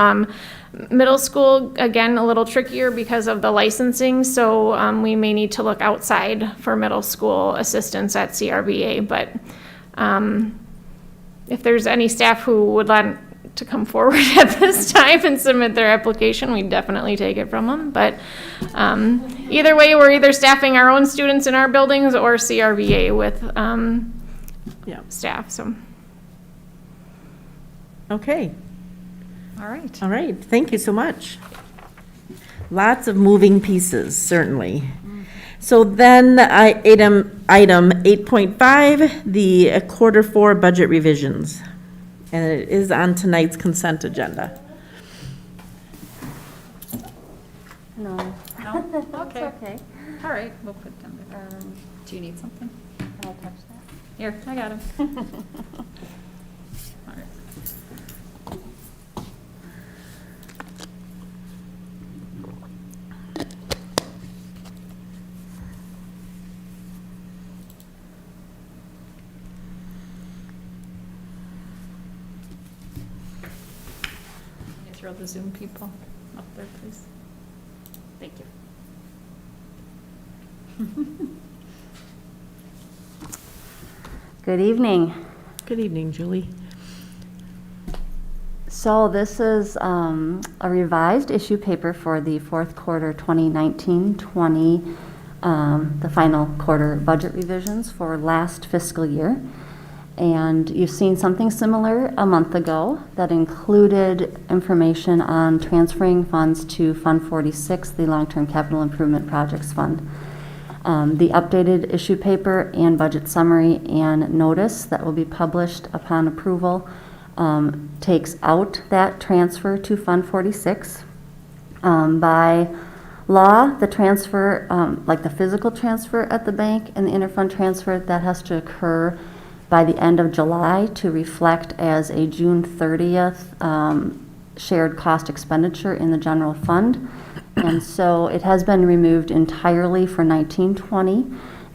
H: Middle school, again, a little trickier because of the licensing, so we may need to look outside for middle school assistance at CRVA, but if there's any staff who would like to come forward at this time and submit their application, we'd definitely take it from them, but either way, we're either staffing our own students in our buildings or CRVA with staff, so.
A: Okay.
B: All right.
A: All right, thank you so much. Lots of moving pieces, certainly. So then, item 8.5, the Q4 budget revisions. And it is on tonight's consent agenda.
K: No.
B: No? Okay. Okay. All right, we'll put them there. Do you need something?
K: Can I touch that?
B: Here, I got him. All right. Can you throw the Zoom people up there, please? Thank you.
O: Good evening.
A: Good evening, Julie.
O: So this is a revised issue paper for the Q4 2019-20, the final quarter budget revisions for last fiscal year. And you've seen something similar a month ago that included information on transferring funds to Fund 46, the Long-Term Capital Improvement Projects Fund. The updated issue paper and budget summary and notice that will be published upon approval takes out that transfer to Fund 46 by law, the transfer, like the physical transfer at the bank and the interfund transfer, that has to occur by the end of July to reflect as a June 30th shared cost expenditure in the general fund. And so it has been removed entirely for 1920,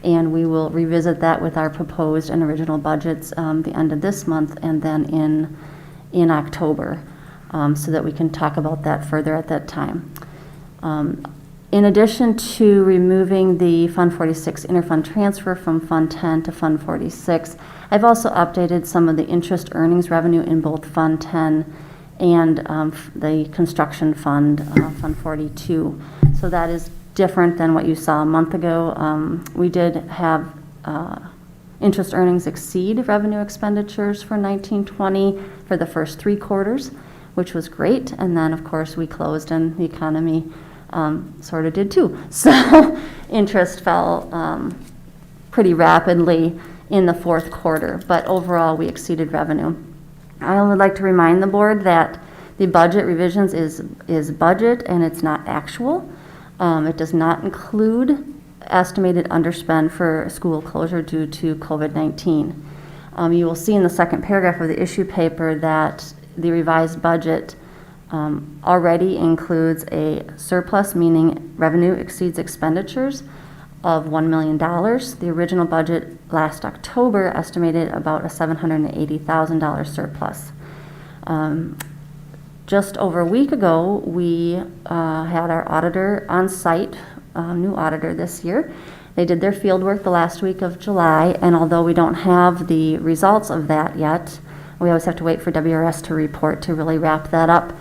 O: and we will revisit that with our proposed and original budgets the end of this month and then in October, so that we can talk about that further at that time. In addition to removing the Fund 46 interfund transfer from Fund 10 to Fund 46, I've also updated some of the interest earnings revenue in both Fund 10 and the construction fund, Fund 42. So that is different than what you saw a month ago. We did have interest earnings exceed revenue expenditures for 1920 for the first 3 quarters, which was great. And then, of course, we closed and the economy sort of did too. So interest fell pretty rapidly in the 4th quarter, but overall we exceeded revenue. I would like to remind the board that the budget revisions is budget and it's not actual. It does not include estimated underspend for school closure due to COVID-19. You will see in the second paragraph of the issue paper that the revised budget already includes a surplus, meaning revenue exceeds expenditures, of $1 million. The original budget last October estimated about a $780,000 surplus. Just over a week ago, we had our auditor on site, new auditor this year. They did their field work the last week of July, and although we don't have the results of that yet, we always have to wait for WRS to report to really wrap that up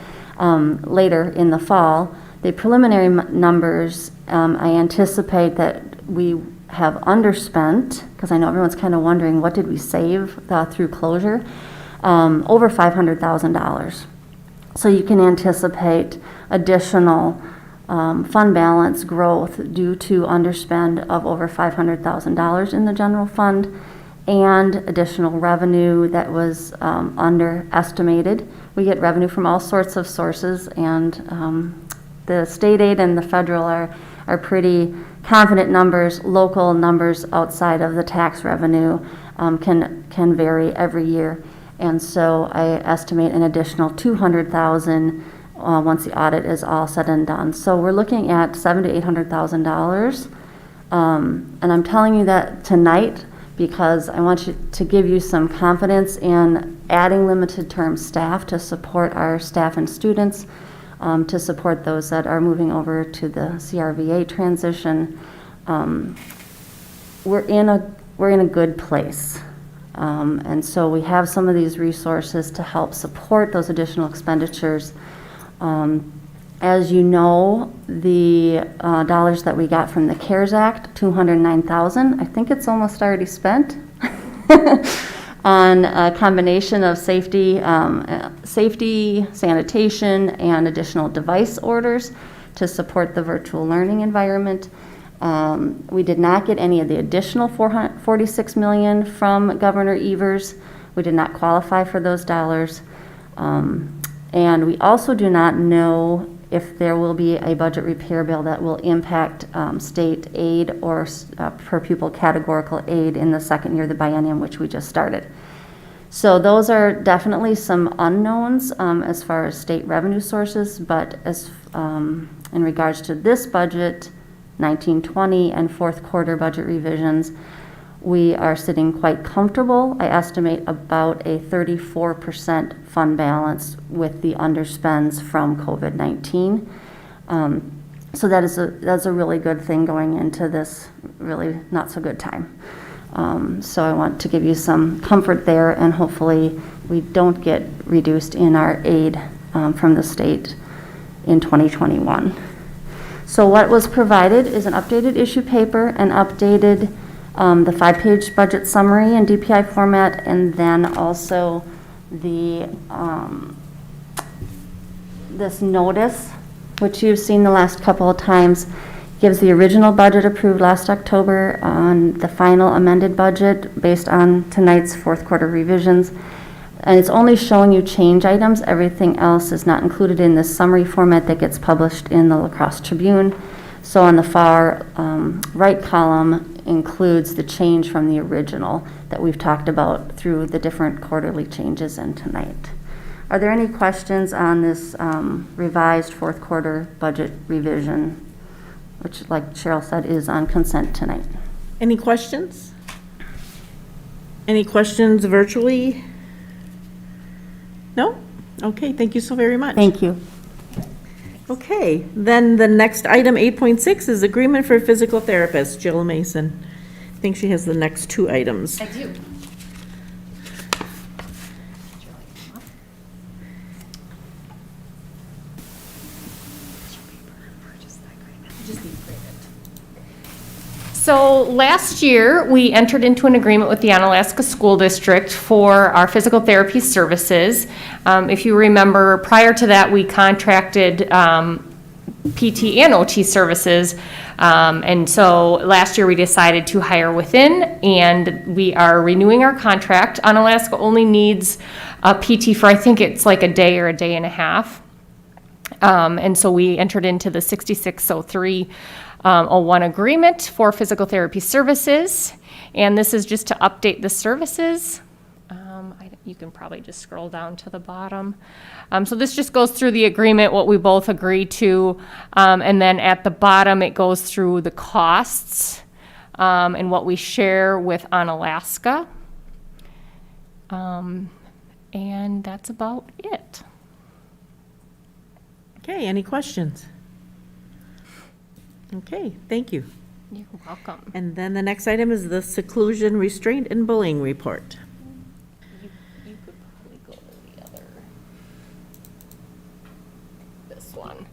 O: later in the fall. The preliminary numbers, I anticipate that we have underspent, because I know everyone's kind of wondering what did we save through closure, over $500,000. So you can anticipate additional fund balance growth due to underspend of over $500,000 in the general fund and additional revenue that was underestimated. We get revenue from all sorts of sources, and the state aid and the federal are pretty confident numbers. Local numbers outside of the tax revenue can vary every year. And so I estimate an additional $200,000 once the audit is all said and done. So we're looking at $700,000 to $800,000. And I'm telling you that tonight because I want to give you some confidence in adding limited term staff to support our staff and students, to support those that are moving over to the CRVA transition. We're in a good place. And so we have some of these resources to help support those additional expenditures. As you know, the dollars that we got from the CARES Act, $209,000, I think it's almost already spent on a combination of safety, sanitation, and additional device orders to support the virtual learning environment. We did not get any of the additional $46 million from Governor Evers. We did not qualify for those dollars. And we also do not know if there will be a budget repair bill that will impact state aid or per pupil categorical aid in the second year of the biennium, which we just started. So those are definitely some unknowns as far as state revenue sources, but as in regards to this budget, 1920 and 4th quarter budget revisions, we are sitting quite comfortable. I estimate about a 34% fund balance with the underspends from COVID-19. So that's a really good thing going into this really not so good time. So I want to give you some comfort there, and hopefully we don't get reduced in our aid from the state in 2021. So what was provided is an updated issue paper, an updated the 5-page budget summary in DPI format, and then also the this notice, which you've seen the last couple of times, gives the original budget approved last October on the final amended budget based on tonight's 4th quarter revisions. And it's only showing you change items. Everything else is not included in this summary format that gets published in the La Crosse Tribune. So on the far right column includes the change from the original that we've talked about through the different quarterly changes and tonight. Are there any questions on this revised fourth quarter budget revision, which, like Cheryl said, is on consent tonight?
A: Any questions? Any questions virtually? No? Okay, thank you so very much.
O: Thank you.
A: Okay, then the next item, 8.6, is agreement for physical therapist. Jill Mason. I think she has the next two items.
M: I do. So last year, we entered into an agreement with the Onalaska School District for our physical therapy services. If you remember, prior to that, we contracted PT and OT services. And so last year, we decided to hire within, and we are renewing our contract. Onalaska only needs a PT for, I think it's like a day or a day and a half. And so we entered into the 6603 01 agreement for physical therapy services, and this is just to update the services. You can probably just scroll down to the bottom. So this just goes through the agreement, what we both agree to, and then at the bottom it goes through the costs and what we share with Onalaska. And that's about it.
A: Okay, any questions? Okay, thank you.
M: You're welcome.
A: And then the next item is the seclusion, restraint, and bullying report.
M: You could probably go to the other, this one.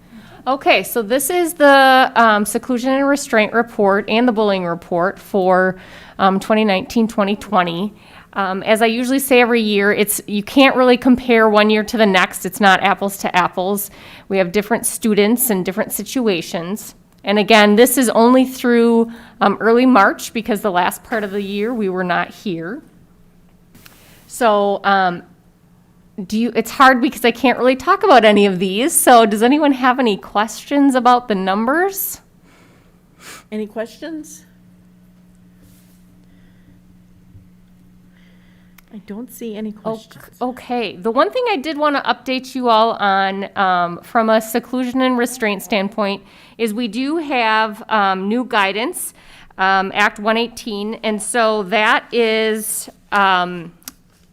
M: Okay, so this is the seclusion and restraint report and the bullying report for 2019-2020. As I usually say every year, you can't really compare one year to the next. It's not apples to apples. We have different students and different situations. And again, this is only through early March because the last part of the year we were not here. So it's hard because I can't really talk about any of these. So does anyone have any questions about the numbers?
A: Any questions? I don't see any questions.
M: Okay, the one thing I did want to update you all on from a seclusion and restraint standpoint is we do have new guidance, Act 118, and so that is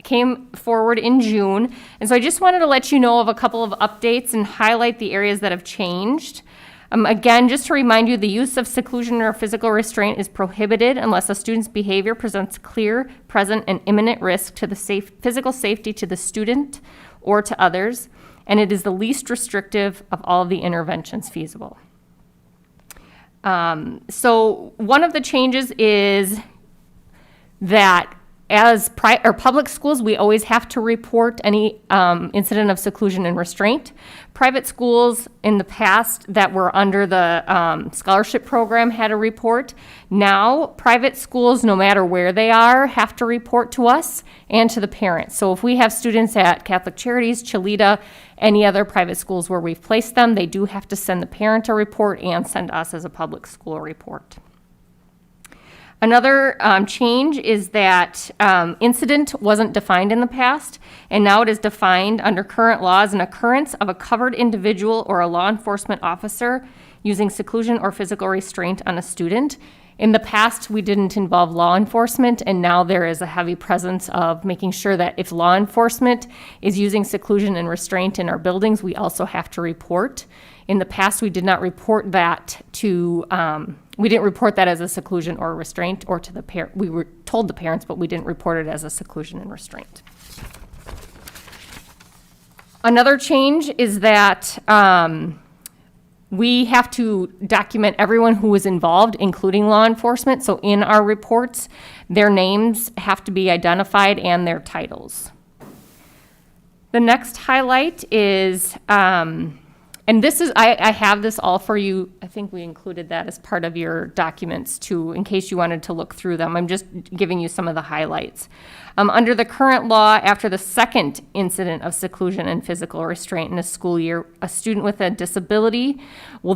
M: came forward in June. And so I just wanted to let you know of a couple of updates and highlight the areas that have changed. Again, just to remind you, the use of seclusion or physical restraint is prohibited unless a student's behavior presents clear, present, and imminent risk to the physical safety to the student or to others, and it is the least restrictive of all of the interventions feasible. So one of the changes is that as public schools, we always have to report any incident of seclusion and restraint. Private schools in the past that were under the scholarship program had a report. Now, private schools, no matter where they are, have to report to us and to the parents. So if we have students at Catholic Charities, Cholita, any other private schools where we've placed them, they do have to send the parent a report and send us as a public school a report. Another change is that incident wasn't defined in the past, and now it is defined under current law as an occurrence of a covered individual or a law enforcement officer using seclusion or physical restraint on a student. In the past, we didn't involve law enforcement, and now there is a heavy presence of making sure that if law enforcement is using seclusion and restraint in our buildings, we also have to report. In the past, we did not report that we didn't report that as a seclusion or a restraint or to the parent. We were told the parents, but we didn't report it as a seclusion and restraint. Another change is that we have to document everyone who was involved, including law enforcement. So in our reports, their names have to be identified and their titles. The next highlight is, and And this is, I have this all for you. I think we included that as part of your documents too, in case you wanted to look through them. I'm just giving you some of the highlights. Under the current law, after the second incident of seclusion and physical restraint in a school year, a student with a disability will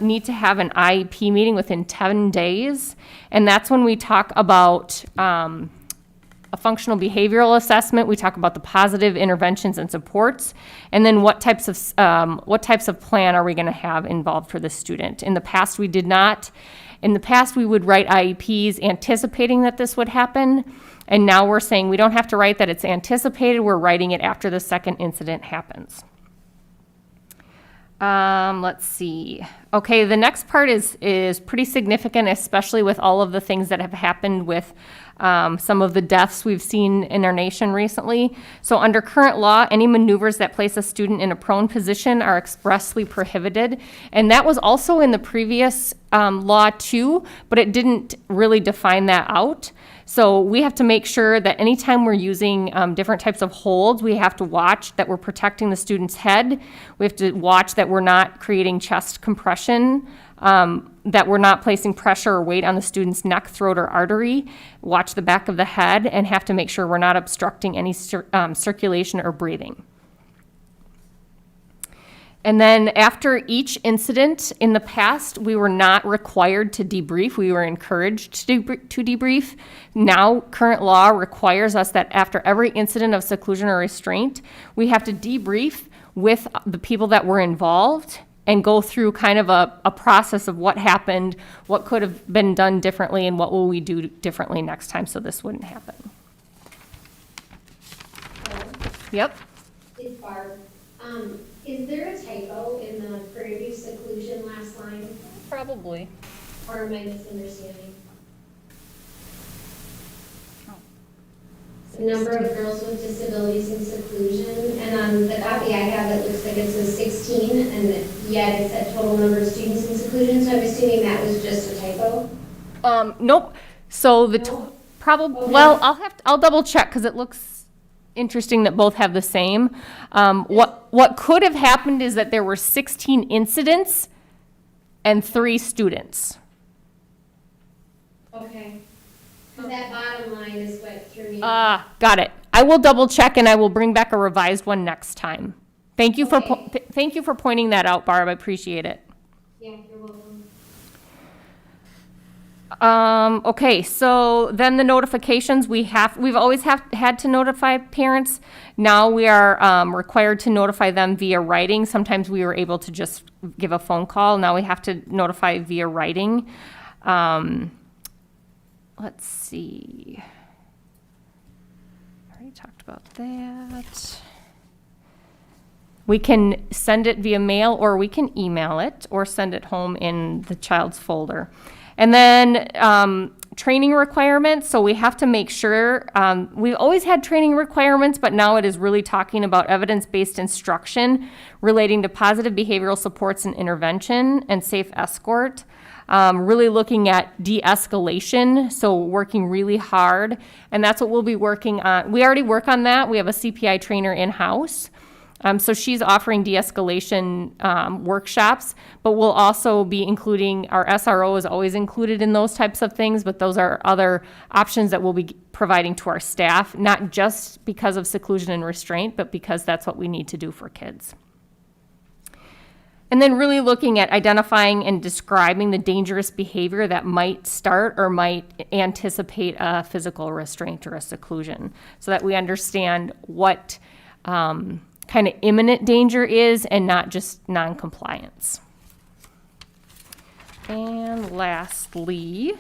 M: need to have an IEP meeting within 10 days. And that's when we talk about a functional behavioral assessment. We talk about the positive interventions and supports, and then what types of plan are we going to have involved for the student. In the past, we did not. In the past, we would write IEPs anticipating that this would happen, and now we're saying we don't have to write that it's anticipated. We're writing it after the second incident happens. Let's see. Okay, the next part is pretty significant, especially with all of the things that have happened with some of the deaths we've seen in our nation recently. So under current law, any maneuvers that place a student in a prone position are expressly prohibited. And that was also in the previous law too, but it didn't really define that out. So we have to make sure that anytime we're using different types of holds, we have to watch that we're protecting the student's head. We have to watch that we're not creating chest compression, that we're not placing pressure or weight on the student's neck, throat, or artery. Watch the back of the head and have to make sure we're not obstructing any circulation or breathing. And then after each incident in the past, we were not required to debrief. We were encouraged to debrief. Now, current law requires us that after every incident of seclusion or restraint, we have to debrief with the people that were involved and go through kind of a process of what happened, what could have been done differently, and what will we do differently next time so this wouldn't happen. Yep.
G: It's Barb. Is there a typo in the Prairie View seclusion last line?
M: Probably.
G: Or am I misunderstanding? The number of girls with disabilities in seclusion, and on the copy I have, it looks like it says 16, and yet it said total number of students in seclusion, so I'm assuming that was just a typo?
M: Nope. So the probably,
G: Okay.
M: well, I'll double check because it looks interesting that both have the same. What could have happened is that there were 16 incidents and 3 students.
G: Okay. Because that bottom line is what threw me.
M: Got it. I will double check and I will bring back a revised one next time. Thank you for thank you for pointing that out, Barb. I appreciate it.
G: Yeah, you're welcome.
M: Okay, so then the notifications, we've always had to notify parents. Now we are required to notify them via writing. Sometimes we were able to just give a phone call. Now we have to notify via writing. Let's see. I already talked about that. We can send it via mail, or we can email it, or send it home in the child's folder. And then training requirements, so we have to make sure, we've always had training requirements, but now it is really talking about evidence-based instruction relating to positive behavioral supports and intervention and safe escort. Really looking at de-escalation, so working really hard, and that's what we'll be working on. We already work on that. We have a CPI trainer in-house. So she's offering de-escalation workshops, but we'll also be including, our SRO is always included in those types of things, but those are other options that we'll be providing to our staff, not just because of seclusion and restraint, but because that's what we need to do for kids. And then really looking at identifying and describing the dangerous behavior that might start or might anticipate a physical restraint or a seclusion, so that we understand what kind of imminent danger is and not just non-compliance. And lastly,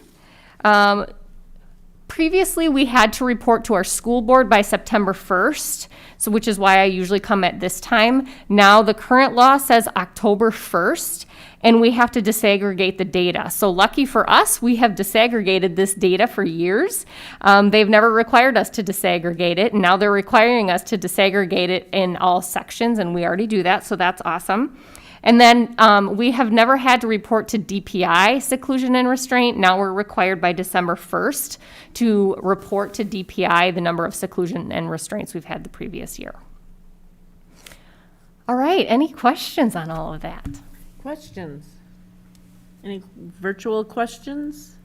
M: previously we had to report to our school board by September 1st, so which is why I usually come at this time. Now the current law says October 1st, and we have to disaggregate the data. So lucky for us, we have disaggregated this data for years. They've never required us to disaggregate it, and now they're requiring us to disaggregate it in all sections, and we already do that, so that's awesome. And then we have never had to report to DPI seclusion and restraint. Now we're required by December 1st to report to DPI the number of seclusion and restraints we've had the previous year. All right, any questions on all of that?
A: Questions? Any virtual questions?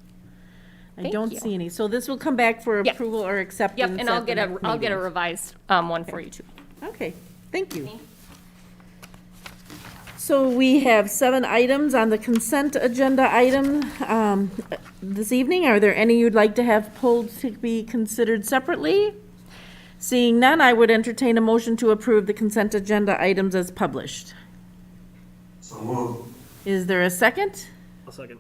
A: I
M: Thank
A: don't
M: you.
A: see any. So this will come back for
M: Yep.
A: approval or acceptance.
M: Yep, and I'll
A: at the
M: get a,
A: next
M: I'll get a
A: meeting.
M: revised one for you too.
A: Okay, thank you. So we have 7 items on the consent agenda item this evening. Are there any you'd like to have pulled to be considered separately? Seeing none, I would entertain a motion to approve the consent agenda items as published.
P: So moved.
A: Is there a second?
D: I'll second.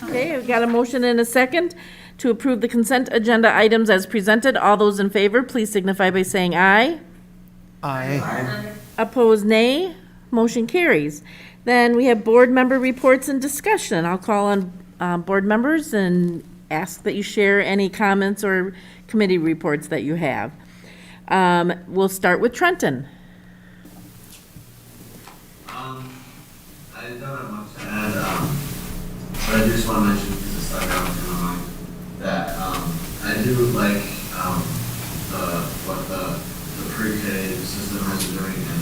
A: Okay, we've got a motion and a second to approve the consent agenda items as presented. All those in favor, please signify by saying aye.
I: Aye.
A: Opposed, nay. Motion carries. Then we have board member reports and discussion. I'll call on board members and ask that you share any comments or committee reports that you have. We'll start with Trenton.
P: I don't have much to add, but I just want to mention, because it stuck out in my mind, that I do like what the pre-K system has been doing, and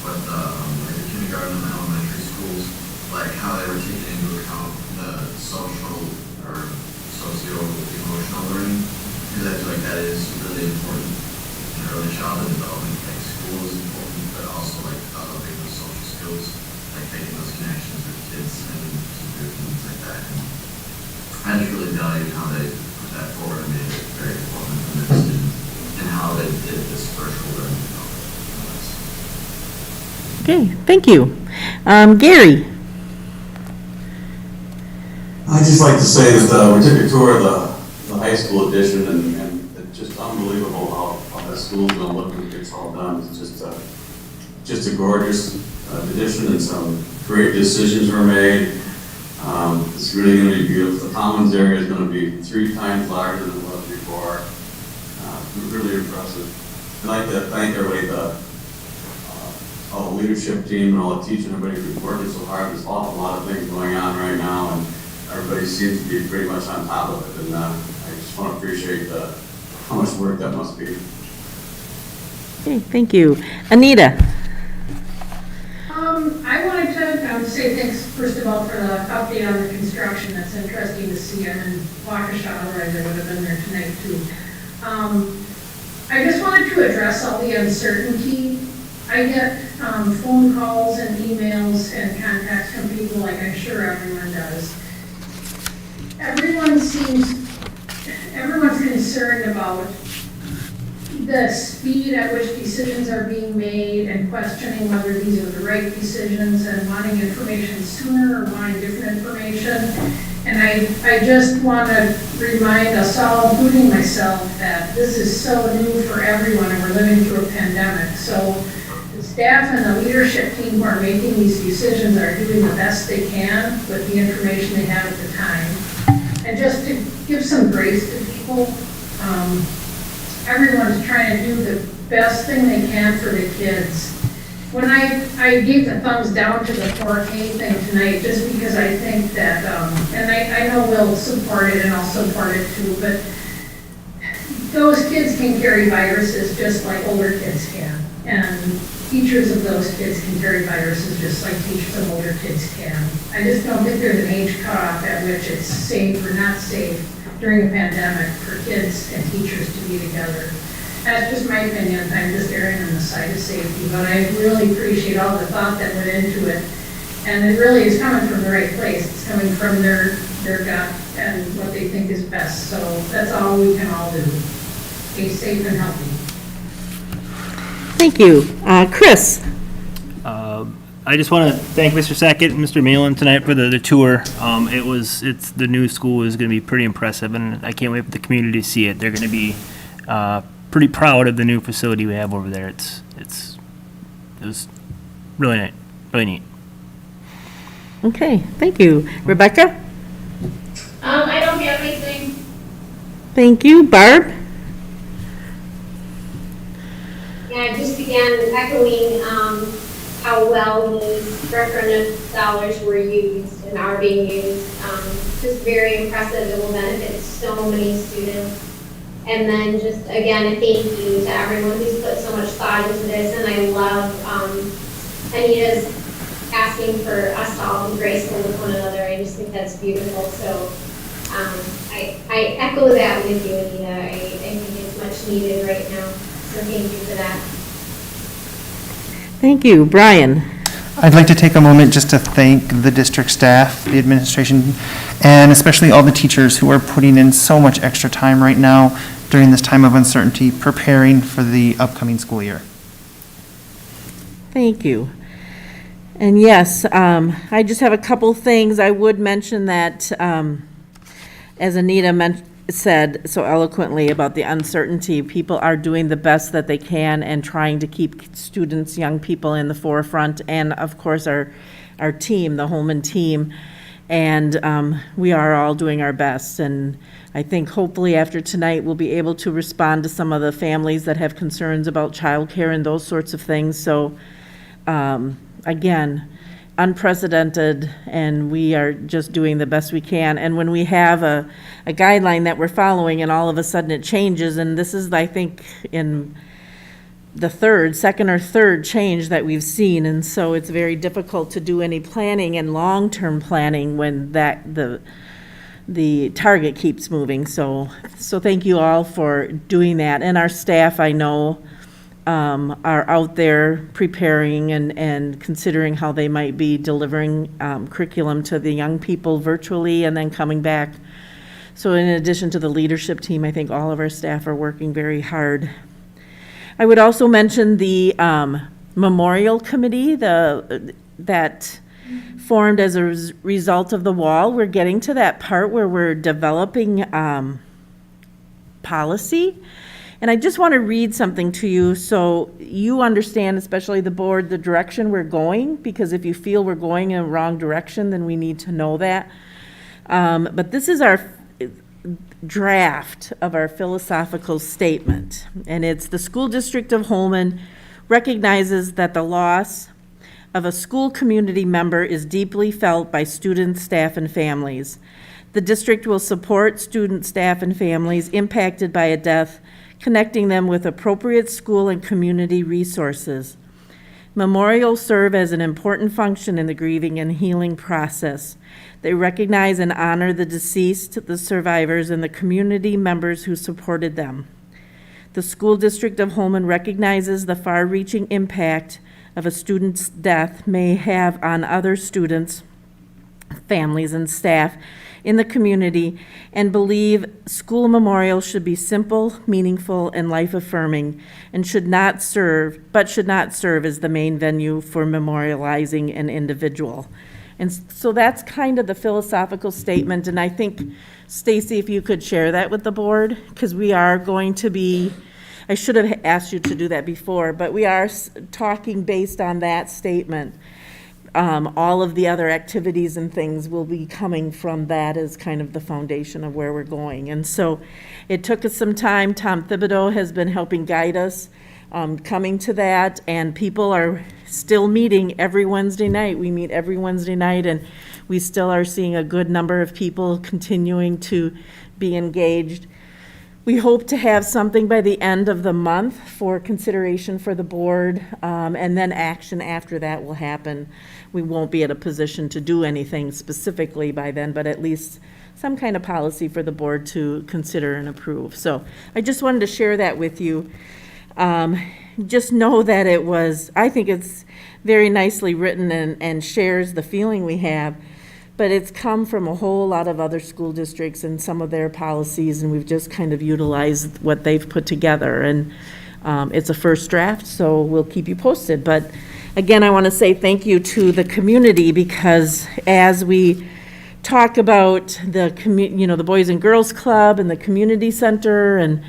P: what like the kindergarten and the elementary schools, like how they were taking into account the social or socio-emotional learning, because I feel like that is really important in early childhood development. Like school is important, but also like developing those social skills, like making those connections with kids and things like that. And I just really valued how they put that forward and made it very important for their decision, and how they did this virtual learning.
A: Okay, thank you. Gary.
Q: I'd just like to say that we took a tour of the high school edition, and it's just unbelievable how that school's gonna look when it gets all done. It's just a gorgeous edition, and some great decisions were made. It's really gonna be beautiful. The commons area is gonna be 3 times larger than it was before. Really impressive. I'd like to thank everybody, all the leadership team and all the teaching, everybody who's working so hard. There's a lot of things going on right now, and everybody seems to be pretty much on top of it, and I just want to appreciate how much work that must be.
A: Okay, thank you. Anita.
N: I wanted to say thanks, first of all, for the update on the construction. That's interesting to see. I'm in Waukesha, otherwise I would have been there tonight too. I just wanted to address all the uncertainty. I get phone calls and emails and contacts from people, like I'm sure everyone does. Everyone's concerned about the speed at which decisions are being made and questioning whether these are the right decisions and wanting information sooner or wanting different information. And I just want to remind us all, including myself, that this is so new for everyone and we're living through a pandemic. So the staff and the leadership team who are making these decisions are doing the best they can with the information they have at the time. And just to give some grace to people, everyone's trying to do the best thing they can for the kids. When I gave the thumbs down to the 4K thing tonight, just because I think that, and I know we'll support it and I'll support it too, but those kids can carry viruses just like older kids can. And teachers of those kids can carry viruses just like teachers of older kids can. I just don't think there's an age cutoff at which it's safe or not safe during a pandemic for kids and teachers to be together. That's just my opinion. I'm just erring on the side of safety, but I really appreciate all the thought that went into it. And it really is coming from the right place. It's coming from their gut and what they think is best. So that's all we can all do. Stay safe and healthy.
A: Thank you. Chris.
D: I just want to thank Mr. Sackett and Mr. Malin tonight for the tour. It's the new school is going to be pretty impressive, and I can't wait for the community to see it. They're going to be pretty proud of the new facility we have over there. It was really neat.
A: Okay, thank you. Rebecca?
C: I don't have anything.
A: Thank you. Barb?
G: Yeah, just again echoing how well these referendum dollars were used and are being used. Just very impressive. It will benefit so many students. And then just again a thank you to everyone who's put so much thought into this. And I love Anita's asking for us to all be graceful with one another. I just think that's beautiful. So I echo that with you, Anita. I think it's much needed right now. So thank you for that.
A: Thank you. Brian?
I: I'd like to take a moment just to thank the district staff, the administration, and especially all the teachers who are putting in so much extra time right now during this time of uncertainty, preparing for the upcoming school year.
A: Thank you. And yes, I just have a couple things. I would mention that, as Anita said so eloquently about the uncertainty, people are doing the best that they can and trying to keep students, young people in the forefront, and of course our team, the Holmen team. And we are all doing our best. And I think hopefully after tonight, we'll be able to respond to some of the families that have concerns about childcare and those sorts of things. So again, unprecedented, and we are just doing the best we can. And when we have a guideline that we're following and all of a sudden it changes, and this is, I think, in the second or third change that we've seen, and so it's very difficult to do any planning and long-term planning when the target keeps moving. So thank you all for doing that. And our staff, I know, are out there preparing and considering how they might be delivering curriculum to the young people virtually and then coming back. So in addition to the leadership team, I think all of our staff are working very hard. I would also mention the memorial committee that formed as a result of the wall. We're getting to that part where we're developing policy. And I just want to read something to you so you understand, especially the board, the direction we're going, because if you feel we're going in a wrong direction, then we need to know that. But this is our draft of our philosophical statement, and it's: the School District of Holmen recognizes that the loss of a school community member is deeply felt by students, staff, and families. The district will support students, staff, and families impacted by a death, connecting them with appropriate school and community resources. Memorials serve as an important function in the grieving and healing process. They recognize and honor the deceased, the survivors, and the community members who supported them. The School District of Holmen recognizes the far-reaching impact of a student's death may have on other students, families, and staff in the community, and believe school memorials should be simple, meaningful, and life-affirming, and should not serve as the main venue for memorializing an individual. And so that's kind of the philosophical statement, and I think, Stacy, if you could share that with the board, because we are going to be, I should have asked you to do that before, but we are talking based on that statement. All of the other activities and things will be coming from that as kind of the foundation of where we're going. And so it took us some time. Tom Thibodeau has been helping guide us coming to that, and people are still meeting every Wednesday night. We meet every Wednesday night, and we still are seeing a good number of people continuing to be engaged. We hope to have something by the end of the month for consideration for the board, and then action after that will happen. We won't be at a position to do anything specifically by then, but at least some kind of policy for the board to consider and approve. So I just wanted to share that with you. Just know that I think it's very nicely written and shares the feeling we have, but it's come from a whole lot of other school districts and some of their policies, and we've just kind of utilized what they've put together. And it's a first draft, so we'll keep you posted. But again, I want to say thank you to the community, because as we talk about the Boys and Girls Club and the community center and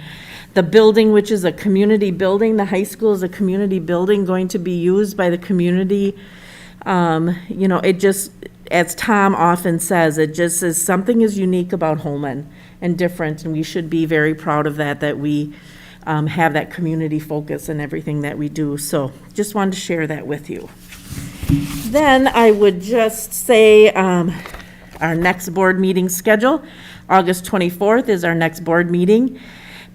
A: the building, which is a community building, the high school is a community building going to be used by the community. It just, as Tom often says, it just is something is unique about Holmen and different, and we should be very proud of that we have that community focus in everything that we do. So just wanted to share that with you. Then I would just say our next board meeting schedule. August 24th is our next board meeting.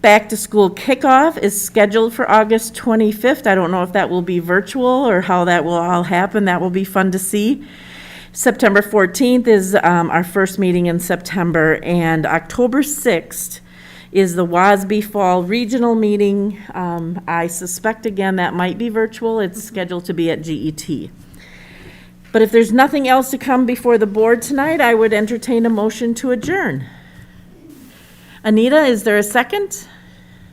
A: Back to School Kickoff is scheduled for August 25th. I don't know if that will be virtual or how that will all happen. That will be fun to see. September 14th is our first meeting in September, and October 6th is the WASB Fall Regional Meeting. I suspect, again, that might be virtual. It's scheduled to be at GET. But if there's nothing else to come before the board tonight, I would entertain a motion to adjourn. Anita, is there a second?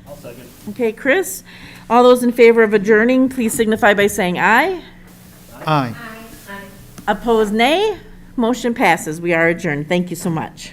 D: I'll second.
A: Okay, Chris, all those in favor of adjourning, please signify by saying aye.
I: Aye.
A: Opposed, nay. Motion passes. We are adjourned. Thank you so much.